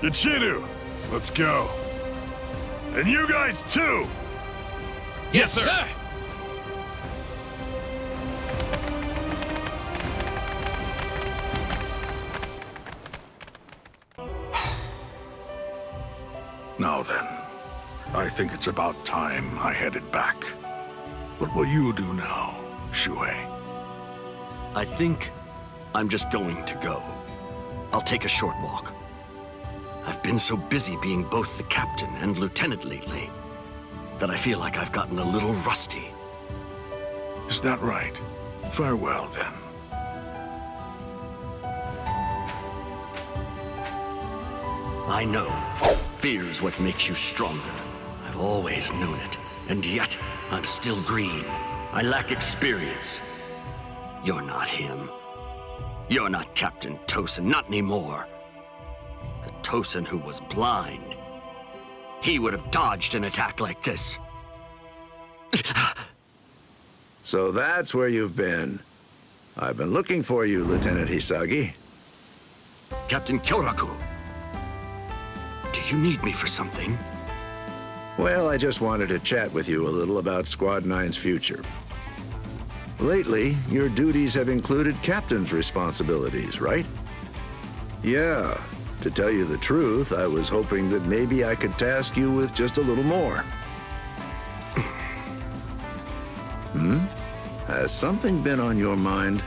Ichigo, let's go. And you guys too! Yes, sir! Now then, I think it's about time I headed back. What will you do now, Shuei? I think I'm just going to go. I'll take a short walk. I've been so busy being both the captain and lieutenant lately that I feel like I've gotten a little rusty. Is that right? Farewell, then. I know. Fear's what makes you stronger. I've always known it. And yet, I'm still green. I lack experience. You're not him. You're not Captain Tosin, not anymore. The Tosin who was blind. He would have dodged an attack like this. So that's where you've been. I've been looking for you, Lieutenant Hisagi. Captain Kyoraku. Do you need me for something? Well, I just wanted to chat with you a little about Squad 9's future. Lately, your duties have included captain's responsibilities, right? Yeah. To tell you the truth, I was hoping that maybe I could task you with just a little more. Has something been on your mind?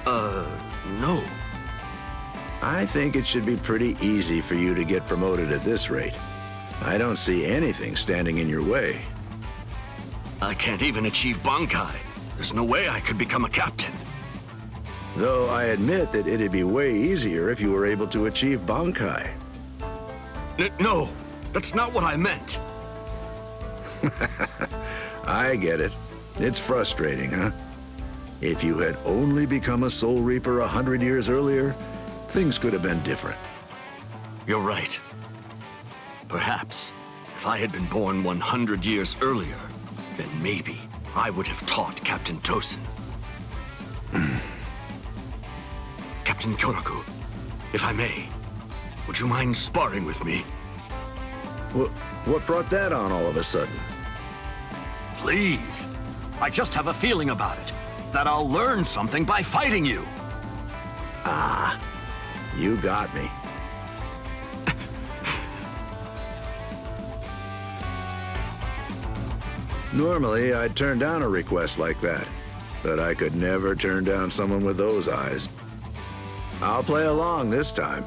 No. I think it should be pretty easy for you to get promoted at this rate. I don't see anything standing in your way. I can't even achieve Bankai. There's no way I could become a captain. Though I admit that it'd be way easier if you were able to achieve Bankai. No, that's not what I meant. I get it. It's frustrating, huh? If you had only become a Soul Reaper 100 years earlier, things could have been different. You're right. Perhaps, if I had been born 100 years earlier, then maybe I would have taught Captain Tosin. Captain Kyoraku, if I may, would you mind sparring with me? What brought that on all of a sudden? Please. I just have a feeling about it, that I'll learn something by fighting you. Ah, you got me. Normally, I'd turn down a request like that, but I could never turn down someone with those eyes. I'll play along this time.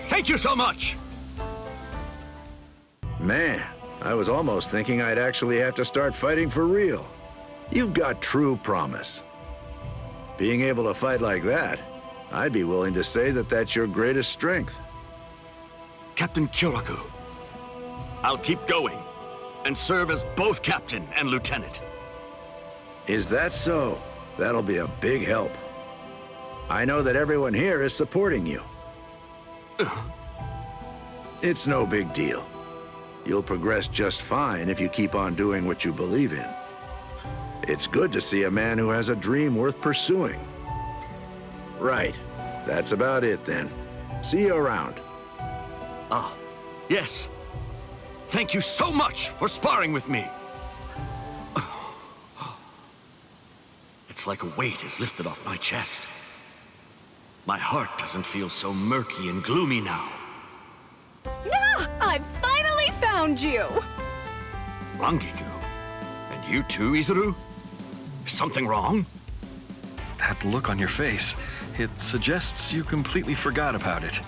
Thank you so much! Man, I was almost thinking I'd actually have to start fighting for real. You've got true promise. Being able to fight like that, I'd be willing to say that that's your greatest strength. Captain Kyoraku, I'll keep going and serve as both captain and lieutenant. Is that so? That'll be a big help. I know that everyone here is supporting you. It's no big deal. You'll progress just fine if you keep on doing what you believe in. It's good to see a man who has a dream worth pursuing. Right. That's about it then. See you around. Ah, yes. Thank you so much for sparring with me. It's like a weight is lifted off my chest. My heart doesn't feel so murky and gloomy now. Ah, I finally found you! Rangiku, and You too, Izuru? Something wrong? That look on your face, it suggests you completely forgot about it.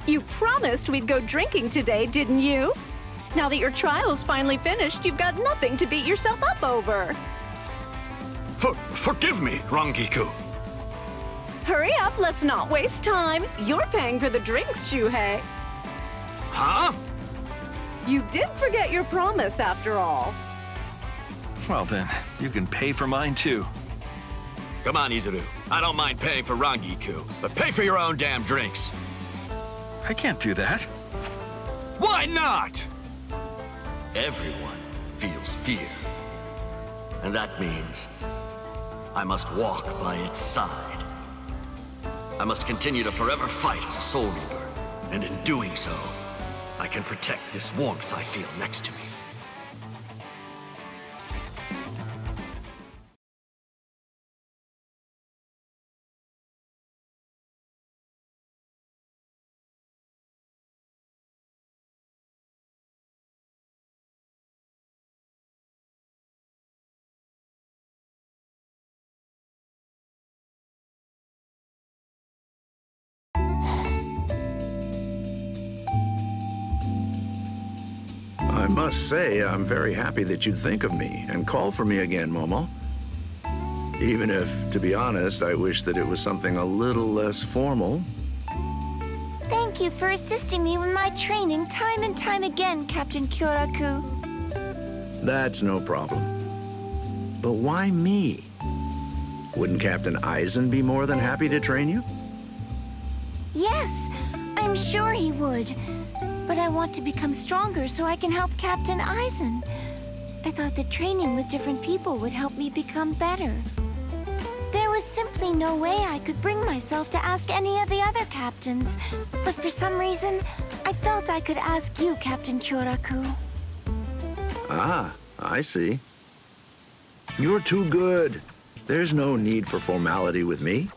You promised we'd go drinking today, didn't you? Now that your trial's finally finished, you've got nothing to beat yourself up over. Forgive me, Rangiku. Hurry up, let's not waste time. You're paying for the drinks, Shuhei. Huh? You did forget your promise, after all. Well then, you can pay for mine too. Come on, Izuru. I don't mind paying for Rangiku, but pay for your own damn drinks. I can't do that. Why not? Everyone feels fear. And that means I must walk by its side. I must continue to forever fight as a Soul Reaper, and in doing so, I can protect this warmth I feel next to me. I must say, I'm very happy that you think of me and call for me again, Momo. Even if, to be honest, I wish that it was something a little less formal. Thank you for assisting me with my training time and time again, Captain Kyoraku. That's no problem. But why me? Wouldn't Captain Aizen be more than happy to train you? Yes, I'm sure he would. But I want to become stronger so I can help Captain Aizen. I thought that training with different people would help me become better. There was simply no way I could bring myself to ask any of the other captains. But for some reason, I felt I could ask you, Captain Kyoraku. Ah, I see. You're too good. There's no need for formality with me.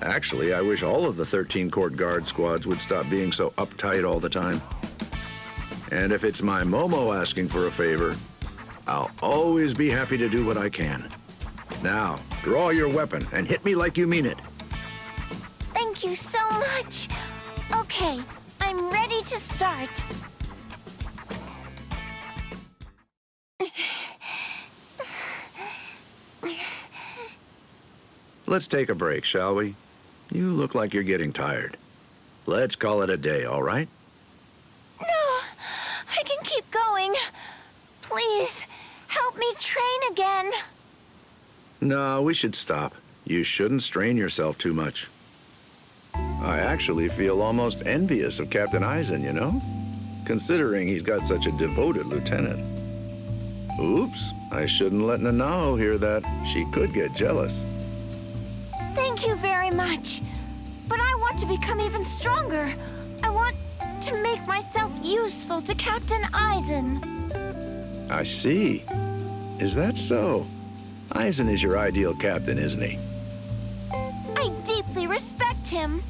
Actually, I wish all of the 13 court guard squads would stop being so uptight all the time. And if it's my Momo asking for a favor, I'll always be happy to do what I can. Now, draw your weapon and hit me like you mean it. Thank you so much. Okay, I'm ready to start. Let's take a break, shall we? You look like you're getting tired. Let's call it a day, all right? No, I can keep going. Please, help me train again. No, we should stop. You shouldn't strain yourself too much. I actually feel almost envious of Captain Aizen, you know? Considering he's got such a devoted lieutenant. Oops, I shouldn't let Nanao hear that. She could get jealous. Thank you very much. But I want to become even stronger. I want to make myself useful to Captain Aizen. I see. Is that so? Aizen is your ideal captain, isn't he? I deeply respect him.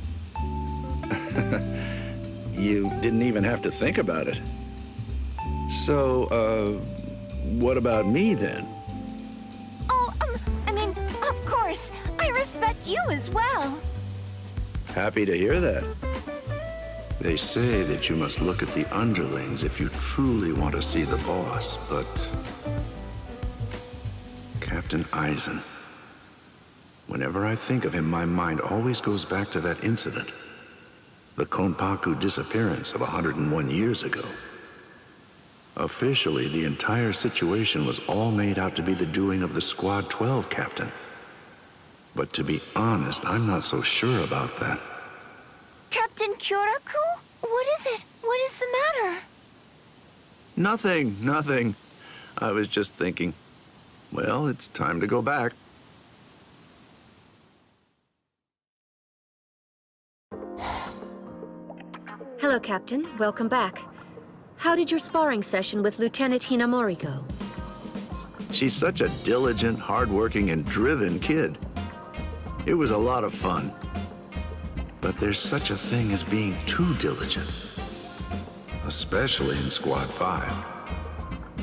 You didn't even have to think about it. So, what about me then? Oh, I mean, of course. I respect you as well. Happy to hear that. They say that you must look at the underlings if you truly want to see the boss, but... Captain Aizen. Whenever I think of him, my mind always goes back to that incident. The Konpaku disappearance of 101 years ago. Officially, the entire situation was all made out to be the doing of the Squad 12 captain. But to be honest, I'm not so sure about that. Captain Kyoraku? What is it? What is the matter? Nothing. I was just thinking, well, it's time to go back. Hello, Captain. Welcome back. How did your sparring session with Lieutenant Hinamori go? She's such a diligent, hardworking, and driven kid. It was a lot of fun. But there's such a thing as being too diligent. Especially in Squad 5.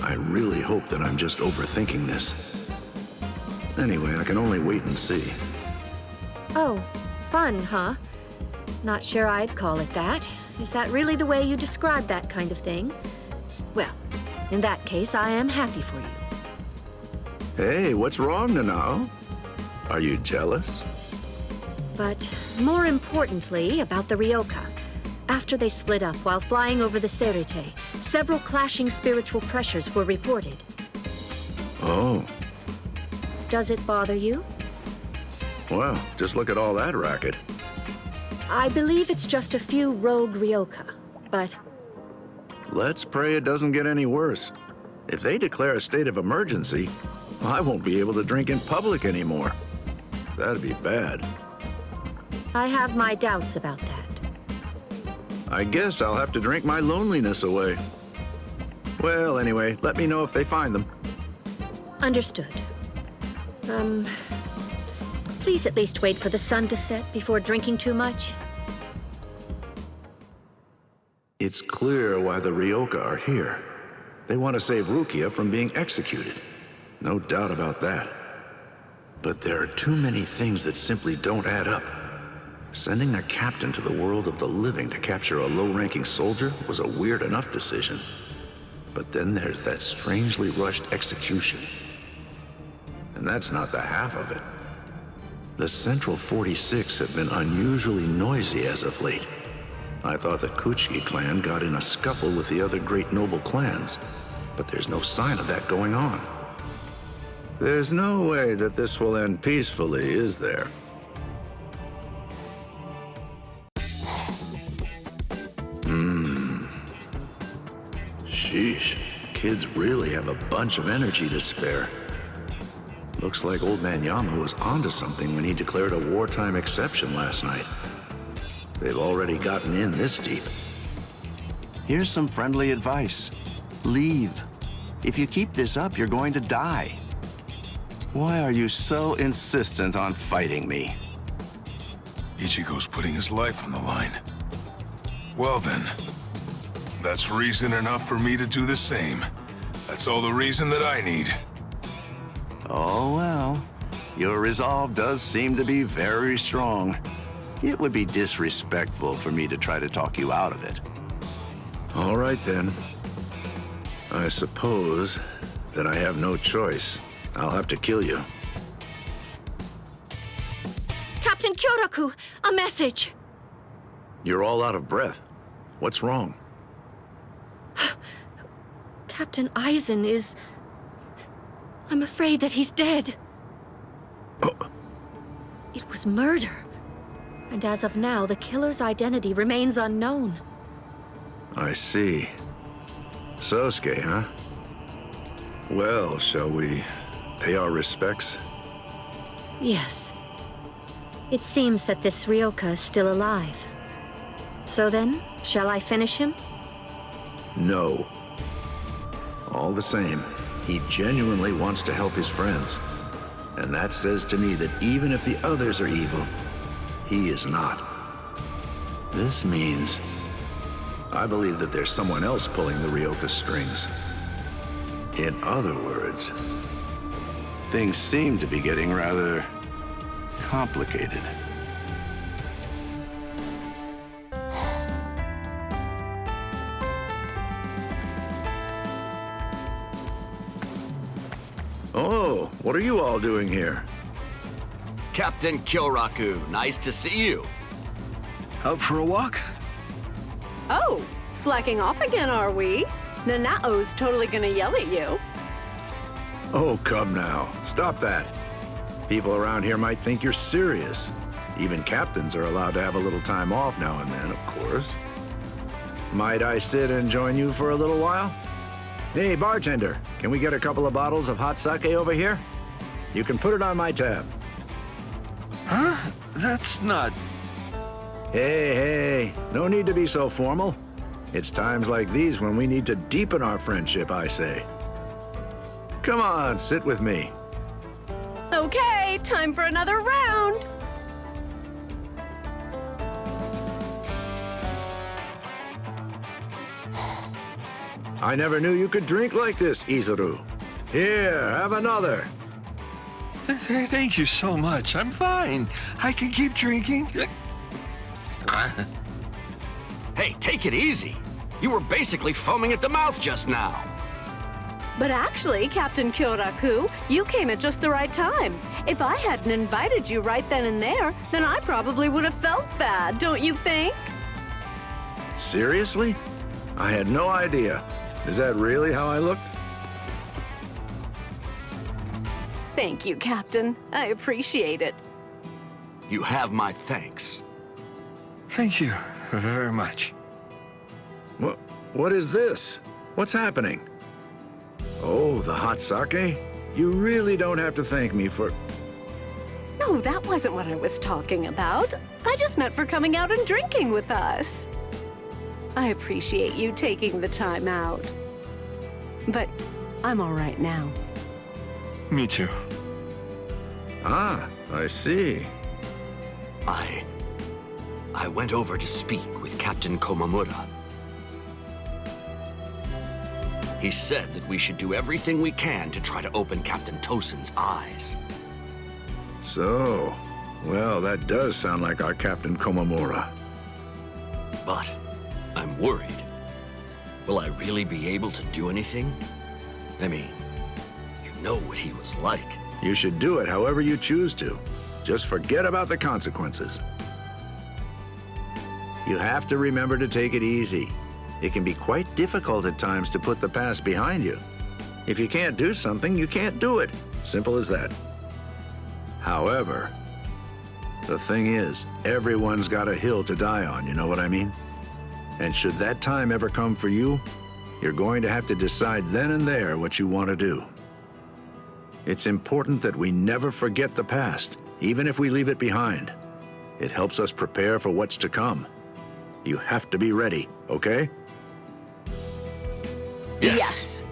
I really hope that I'm just overthinking this. Anyway, I can only wait and see. Oh, fun, huh? Not sure I'd call it that. Is that really the way you describe that kind of thing? Well, in that case, I am happy for you. Hey, what's wrong, Nanao? Are you jealous? But more importantly, about the Ryoka. After they split up while flying over the Serite, several clashing spiritual pressures were reported. Oh. Does it bother you? Well, just look at all that racket. I believe it's just a few rogue Ryoka, but... Let's pray it doesn't get any worse. If they declare a state of emergency, I won't be able to drink in public anymore. That'd be bad. I have my doubts about that. I guess I'll have to drink my loneliness away. Well, anyway, let me know if they find them. Understood. Please at least wait for the sun to set before drinking too much. It's clear why the Ryoka are here. They want to save Rukia from being executed. No doubt about that. But there are too many things that simply don't add up. Sending a captain to the world of the living to capture a low-ranking soldier was a weird enough decision. But then there's that strangely rushed execution. And that's not the half of it. The Central 46 have been unusually noisy as of late. I thought the Kuchiki clan got in a scuffle with the other great noble clans, but there's no sign of that going on. There's no way that this will end peacefully, is there? Sheesh, kids really have a bunch of energy to spare. Looks like Old Man Yama was onto something when he declared a wartime exception last night. They've already gotten in this deep. Here's some friendly advice. Leave. If you keep this up, you're going to die. Why are you so insistent on fighting me? Ichigo's putting his life on the line. Well then, that's reason enough for me to do the same. That's all the reason that I need. Oh, well. Your resolve does seem to be very strong. It would be disrespectful for me to try to talk you out of it. All right, then. I suppose that I have no choice. I'll have to kill you. Captain Kyoraku, a message! You're all out of breath. What's wrong? Captain Aizen is... I'm afraid that he's dead. Oh. It was murder. And as of now, the killer's identity remains unknown. I see. Sosuke, huh? Well, shall we pay our respects? Yes. It seems that this Ryoka is still alive. So then, shall I finish him? No. All the same, he genuinely wants to help his friends. And that says to me that even if the others are evil, he is not. This means I believe that there's someone else pulling the Ryoka strings. In other words, things seem to be getting rather complicated. Oh, what are you all doing here? Captain Kyoraku, nice to see you. Out for a walk? Oh, slacking off again, are we? Nanao's totally gonna yell at you. Oh, come now. Stop that. People around here might think you're serious. Even captains are allowed to have a little time off now and then, of course. Might I sit and join you for a little while? Hey, bartender, can we get a couple of bottles of hot sake over here? You can put it on my tab. Huh? That's not... Hey, no need to be so formal. It's times like these when we need to deepen our friendship, I say. Come on, sit with me. Okay, time for another round. I never knew you could drink like this, Izuru. Here, have another. Thank you so much. I'm fine. I can keep drinking. Hey, take it easy. You were basically foaming at the mouth just now. But actually, Captain Kyoraku, you came at just the right time. If I hadn't invited you right then and there, then I probably would have felt bad, don't you think? Seriously? I had no idea. Is that really how I looked? Thank you, Captain. I appreciate it. You have my thanks. Thank you very much. What is this? What's happening? Oh, the hot sake? You really don't have to thank me for... No, that wasn't what I was talking about. I just meant for coming out and drinking with us. I appreciate you taking the time out. But I'm all right now. Me too. Ah, I see. I went over to speak with Captain Komamura. He said that we should do everything we can to try to open Captain Tosen's eyes. So, well, that does sound like our Captain Komamura. But I'm worried. Will I really be able to do anything? I mean, you know what he was like. You should do it however you choose to. Just forget about the consequences. You have to remember to take it easy. It can be quite difficult at times to put the past behind you. If you can't do something, you can't do it. Simple as that. However, the thing is, everyone's got a hill to die on, you know what I mean? And should that time ever come for you, you're going to have to decide then and there what you want to do. It's important that we never forget the past, even if we leave it behind. It helps us prepare for what's to come. You have to be ready, okay? Yes.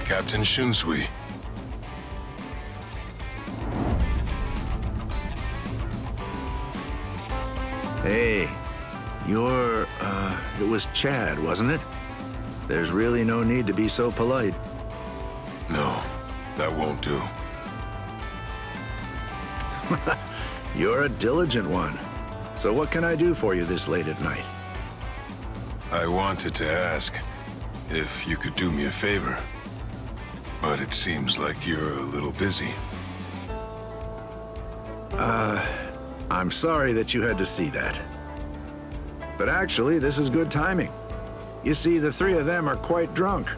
Captain Shunsui. Hey, it was Chad, wasn't it? There's really no need to be so polite. No, that won't do. You're a diligent one. So what can I do for you this late at night? I wanted to ask if you could do me a favor, but it seems like you're a little busy. I'm sorry that you had to see that. But actually, this is good timing. You see, the three of them are quite drunk,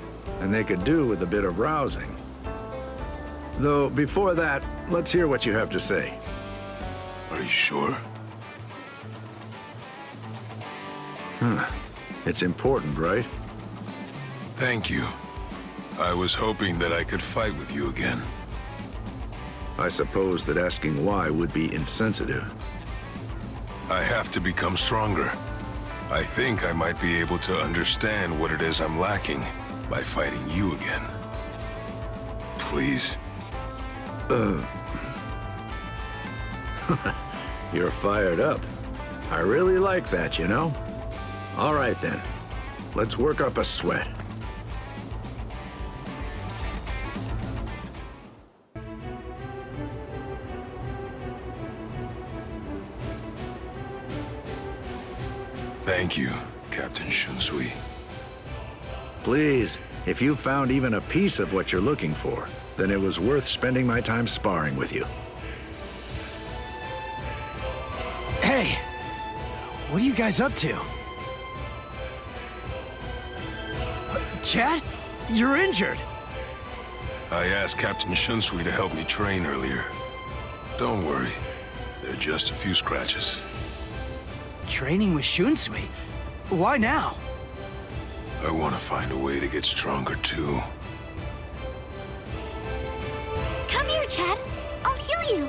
and they could do with a bit of rousing. Though, before that, let's hear what you have to say. Are you sure? It's important, right? Thank you. I was hoping that I could fight with you again. I suppose that asking why would be insensitive. I have to become stronger. I think I might be able to understand what it is I'm lacking by fighting you again. Please. You're fired up. I really like that, you know? All right then. Let's work up a sweat. Thank you, Captain Shunsui. Please, if you found even a piece of what you're looking for, then it was worth spending my time sparring with you. Hey! What are you guys up to? Chad? You're injured! I asked Captain Shunsui to help me train earlier. Don't worry, they're just a few scratches. Training with Shunsui? Why now? I want to find a way to get stronger too. Come here, Chad. I'll heal you.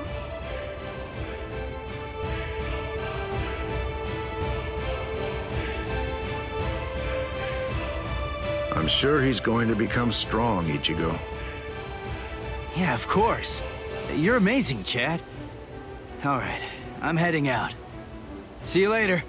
I'm sure he's going to become strong, Ichigo. Yeah, of course. You're amazing, Chad. All right, I'm heading out. See you later.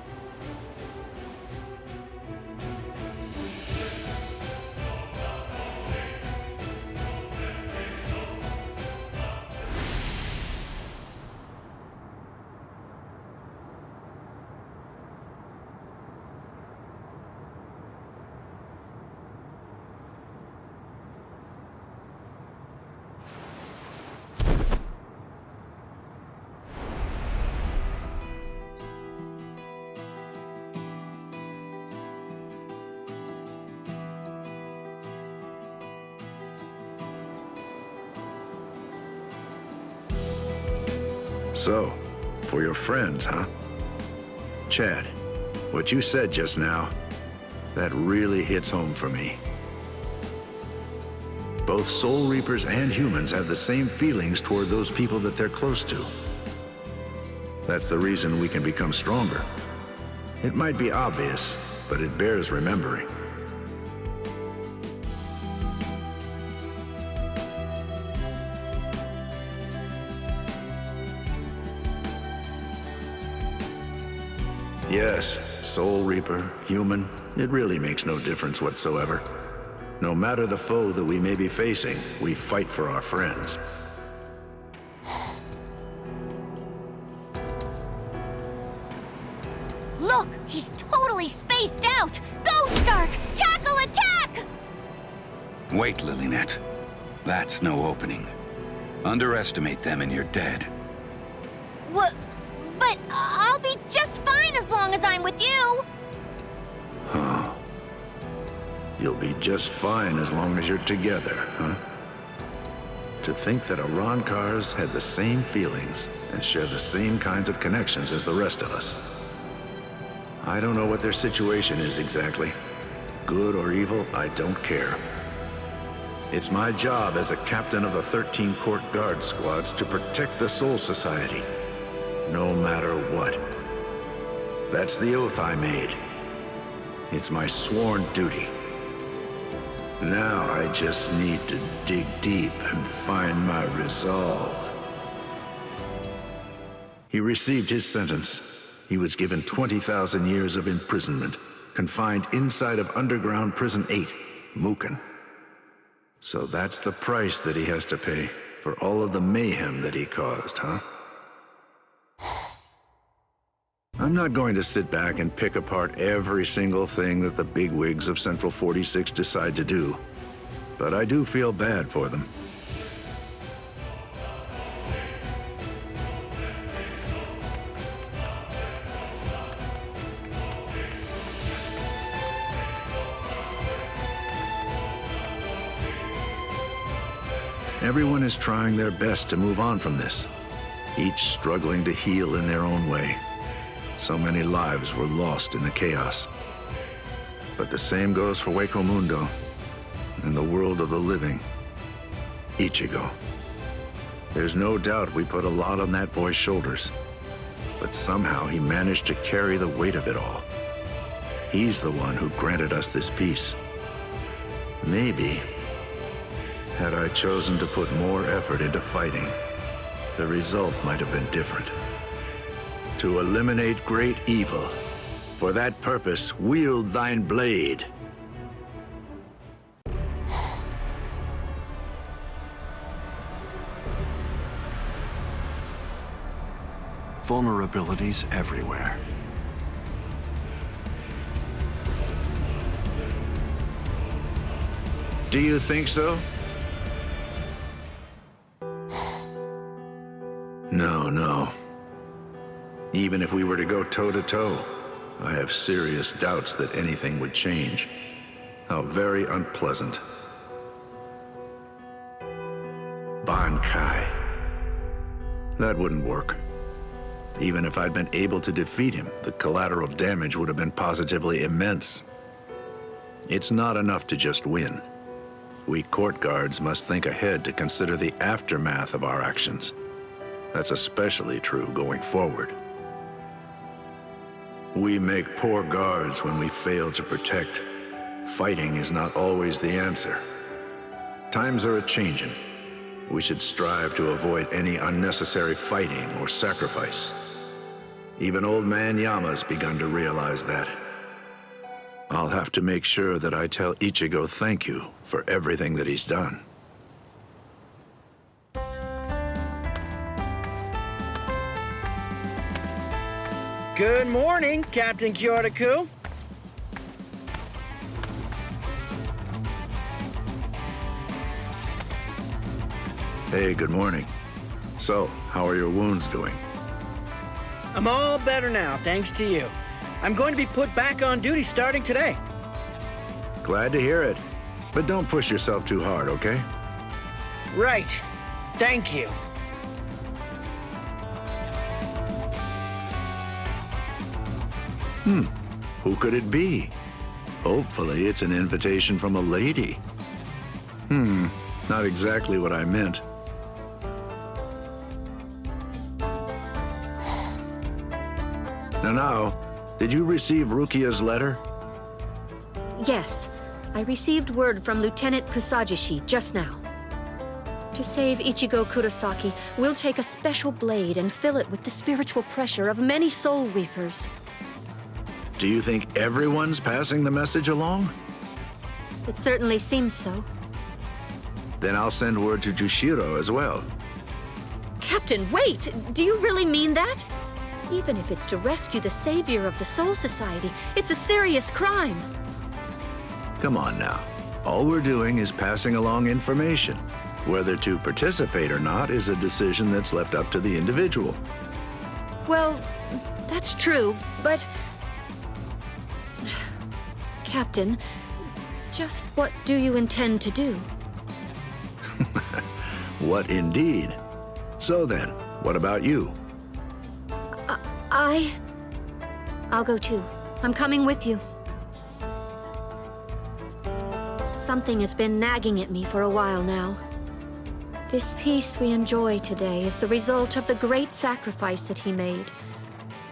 So, for your friends, huh? Chad, what you said just now, that really hits home for me. Both Soul Reapers and humans have the same feelings toward those people that they're close to. That's the reason we can become stronger. It might be obvious, but it bears remembering. Yes, Soul Reaper, human, it really makes no difference whatsoever. No matter the foe that we may be facing, we fight for our friends. Look, he's totally spaced out! Go, Stark! Tackle attack! Wait, Lilynet. That's no opening. Underestimate them and you're dead. What? But I'll be just fine as long as I'm with you! Huh. You'll be just fine as long as you're together, huh? To think that Arrancars had the same feelings and share the same kinds of connections as the rest of us. I don't know what their situation is exactly. Good or evil, I don't care. It's my job as a captain of the 13 Court Guard squads to protect the Soul Society. No matter what. That's the oath I made. It's my sworn duty. Now I just need to dig deep and find my resolve. He received his sentence. He was given 20,000 years of imprisonment, confined inside of Underground Prison 8, Muken. So that's the price that he has to pay for all of the mayhem that he caused, huh? I'm not going to sit back and pick apart every single thing that the bigwigs of Central 46 decide to do, but I do feel bad for them. Everyone is trying their best to move on from this, each struggling to heal in their own way. So many lives were lost in the chaos. But the same goes for Hueco Mundo and the world of the living. Ichigo. There's no doubt we put a lot on that boy's shoulders, but somehow he managed to carry the weight of it all. He's the one who granted us this peace. Maybe, had I chosen to put more effort into fighting, the result might have been different. To eliminate great evil. For that purpose, wield thine blade. Vulnerabilities everywhere. Do you think so? No. Even if we were to go toe-to-toe, I have serious doubts that anything would change. How very unpleasant. Bankai. That wouldn't work. Even if I'd been able to defeat him, the collateral damage would have been positively immense. It's not enough to just win. We court guards must think ahead to consider the aftermath of our actions. That's especially true going forward. We make poor guards when we fail to protect, fighting is not always the answer. Times are a-changin'. We should strive to avoid any unnecessary fighting or sacrifice. Even old man Yama's begun to realize that. I'll have to make sure that I tell Ichigo thank you for everything that he's done. Good morning, Captain Kyoraku. Hey, good morning. So, how are your wounds doing? I'm all better now, thanks to you. I'm going to be put back on duty starting today. Glad to hear it. But don't push yourself too hard, okay? Right. Thank you. Who could it be? Hopefully it's an invitation from a lady. Not exactly what I meant. Now, did you receive Rukia's letter? Yes, I received word from Lieutenant Kusajishi just now. To save Ichigo Kurosaki, we'll take a special blade and fill it with the spiritual pressure of many Soul Reapers. Do you think everyone's passing the message along? It certainly seems so. Then I'll send word to Jushiro as well. Captain, wait! Do you really mean that? Even if it's to rescue the savior of the Soul Society, it's a serious crime. Come on now. All we're doing is passing along information. Whether to participate or not is a decision that's left up to the individual. Well, that's true, but... Captain, just what do you intend to do? What indeed? So then, what about you? I'll go too. I'm coming with you. Something has been nagging at me for a while now. This peace we enjoy today is the result of the great sacrifice that he made.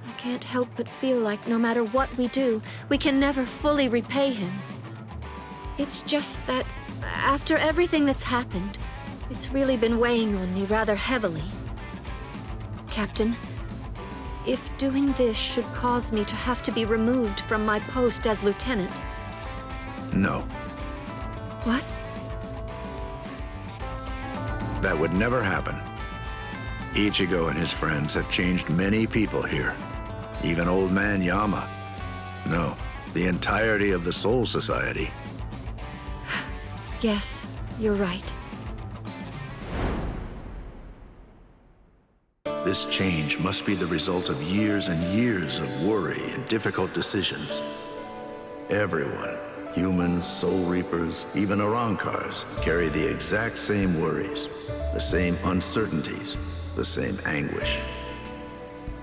I can't help but feel like no matter what we do, we can never fully repay him. It's just that after everything that's happened, it's really been weighing on me rather heavily. Captain, if doing this should cause me to have to be removed from my post as lieutenant... No. What? That would never happen. Ichigo and his friends have changed many people here. Even old man Yama. No, the entirety of the Soul Society. Yes, you're right. This change must be the result of years and years of worry and difficult decisions. Everyone, humans, Soul Reapers, even Arrancars, carry the exact same worries, the same uncertainties, the same anguish.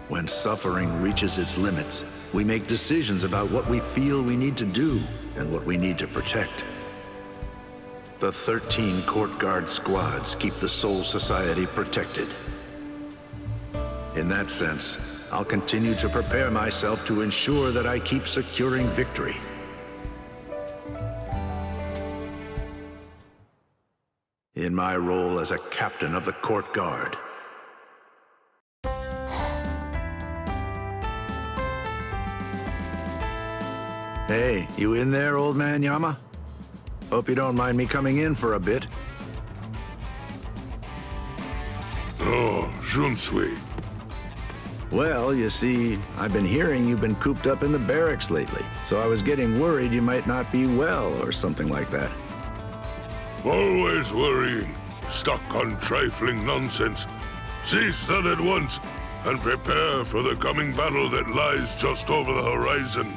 When suffering reaches its limits, we make decisions about what we feel we need to do and what we need to protect. The 13 Court Guard squads keep the Soul Society protected. In that sense, I'll continue to prepare myself to ensure that I keep securing victory. In my role as a captain of the Court Guard. Hey, you in there, old man Yama? Hope you don't mind me coming in for a bit. Oh, shunsui. Well, you see, I've been hearing you've been cooped up in the barracks lately, so I was getting worried you might not be well or something like that. Always worrying, stuck on trifling nonsense. Cease that at once, and prepare for the coming battle that lies just over the horizon.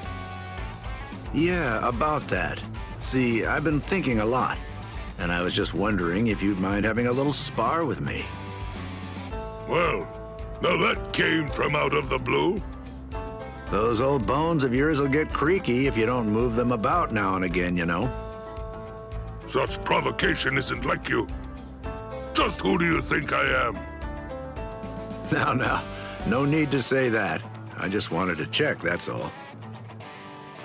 Yeah, about that. See, I've been thinking a lot, and I was just wondering if you'd mind having a little spar with me. Well, now that came from out of the blue. Those old bones of yours will get creaky if you don't move them about now and again, you know. Such provocation isn't like you. Just who do you think I am? Now, no need to say that. I just wanted to check, that's all.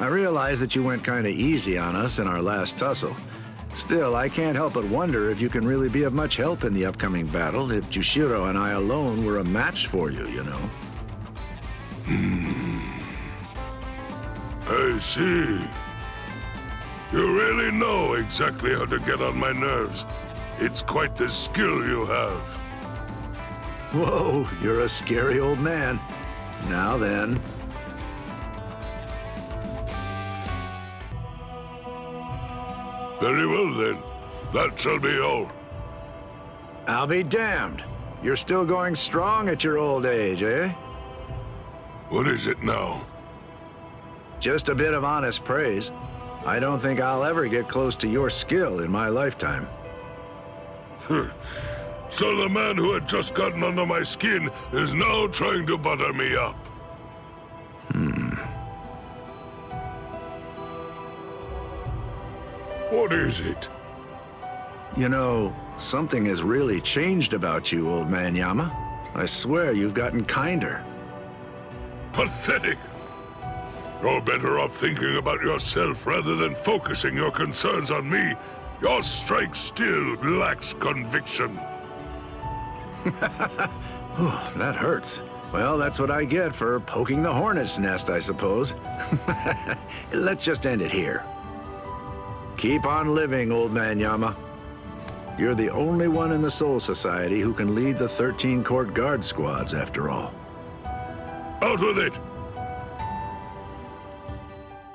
I realize that you went kinda easy on us in our last tussle. Still, I can't help but wonder if you can really be of much help in the upcoming battle if Jushiro and I alone were a match for you, you know? I see. You really know exactly how to get on my nerves. It's quite the skill you have. Whoa, you're a scary old man. Now then. Very well then. That shall be all. I'll be damned. You're still going strong at your old age, eh? What is it now? Just a bit of honest praise. I don't think I'll ever get close to your skill in my lifetime. So the man who had just gotten under my skin is now trying to butter me up. What is it? You know, something has really changed about you, old man Yama. I swear you've gotten kinder. Pathetic! You're better off thinking about yourself rather than focusing your concerns on me. Your strike still lacks conviction. That hurts. Well, that's what I get for poking the hornet's nest, I suppose. Let's just end it here. Keep on living, old man Yama. You're the only one in the Soul Society who can lead the 13 Court Guard squads, after all. Out with it!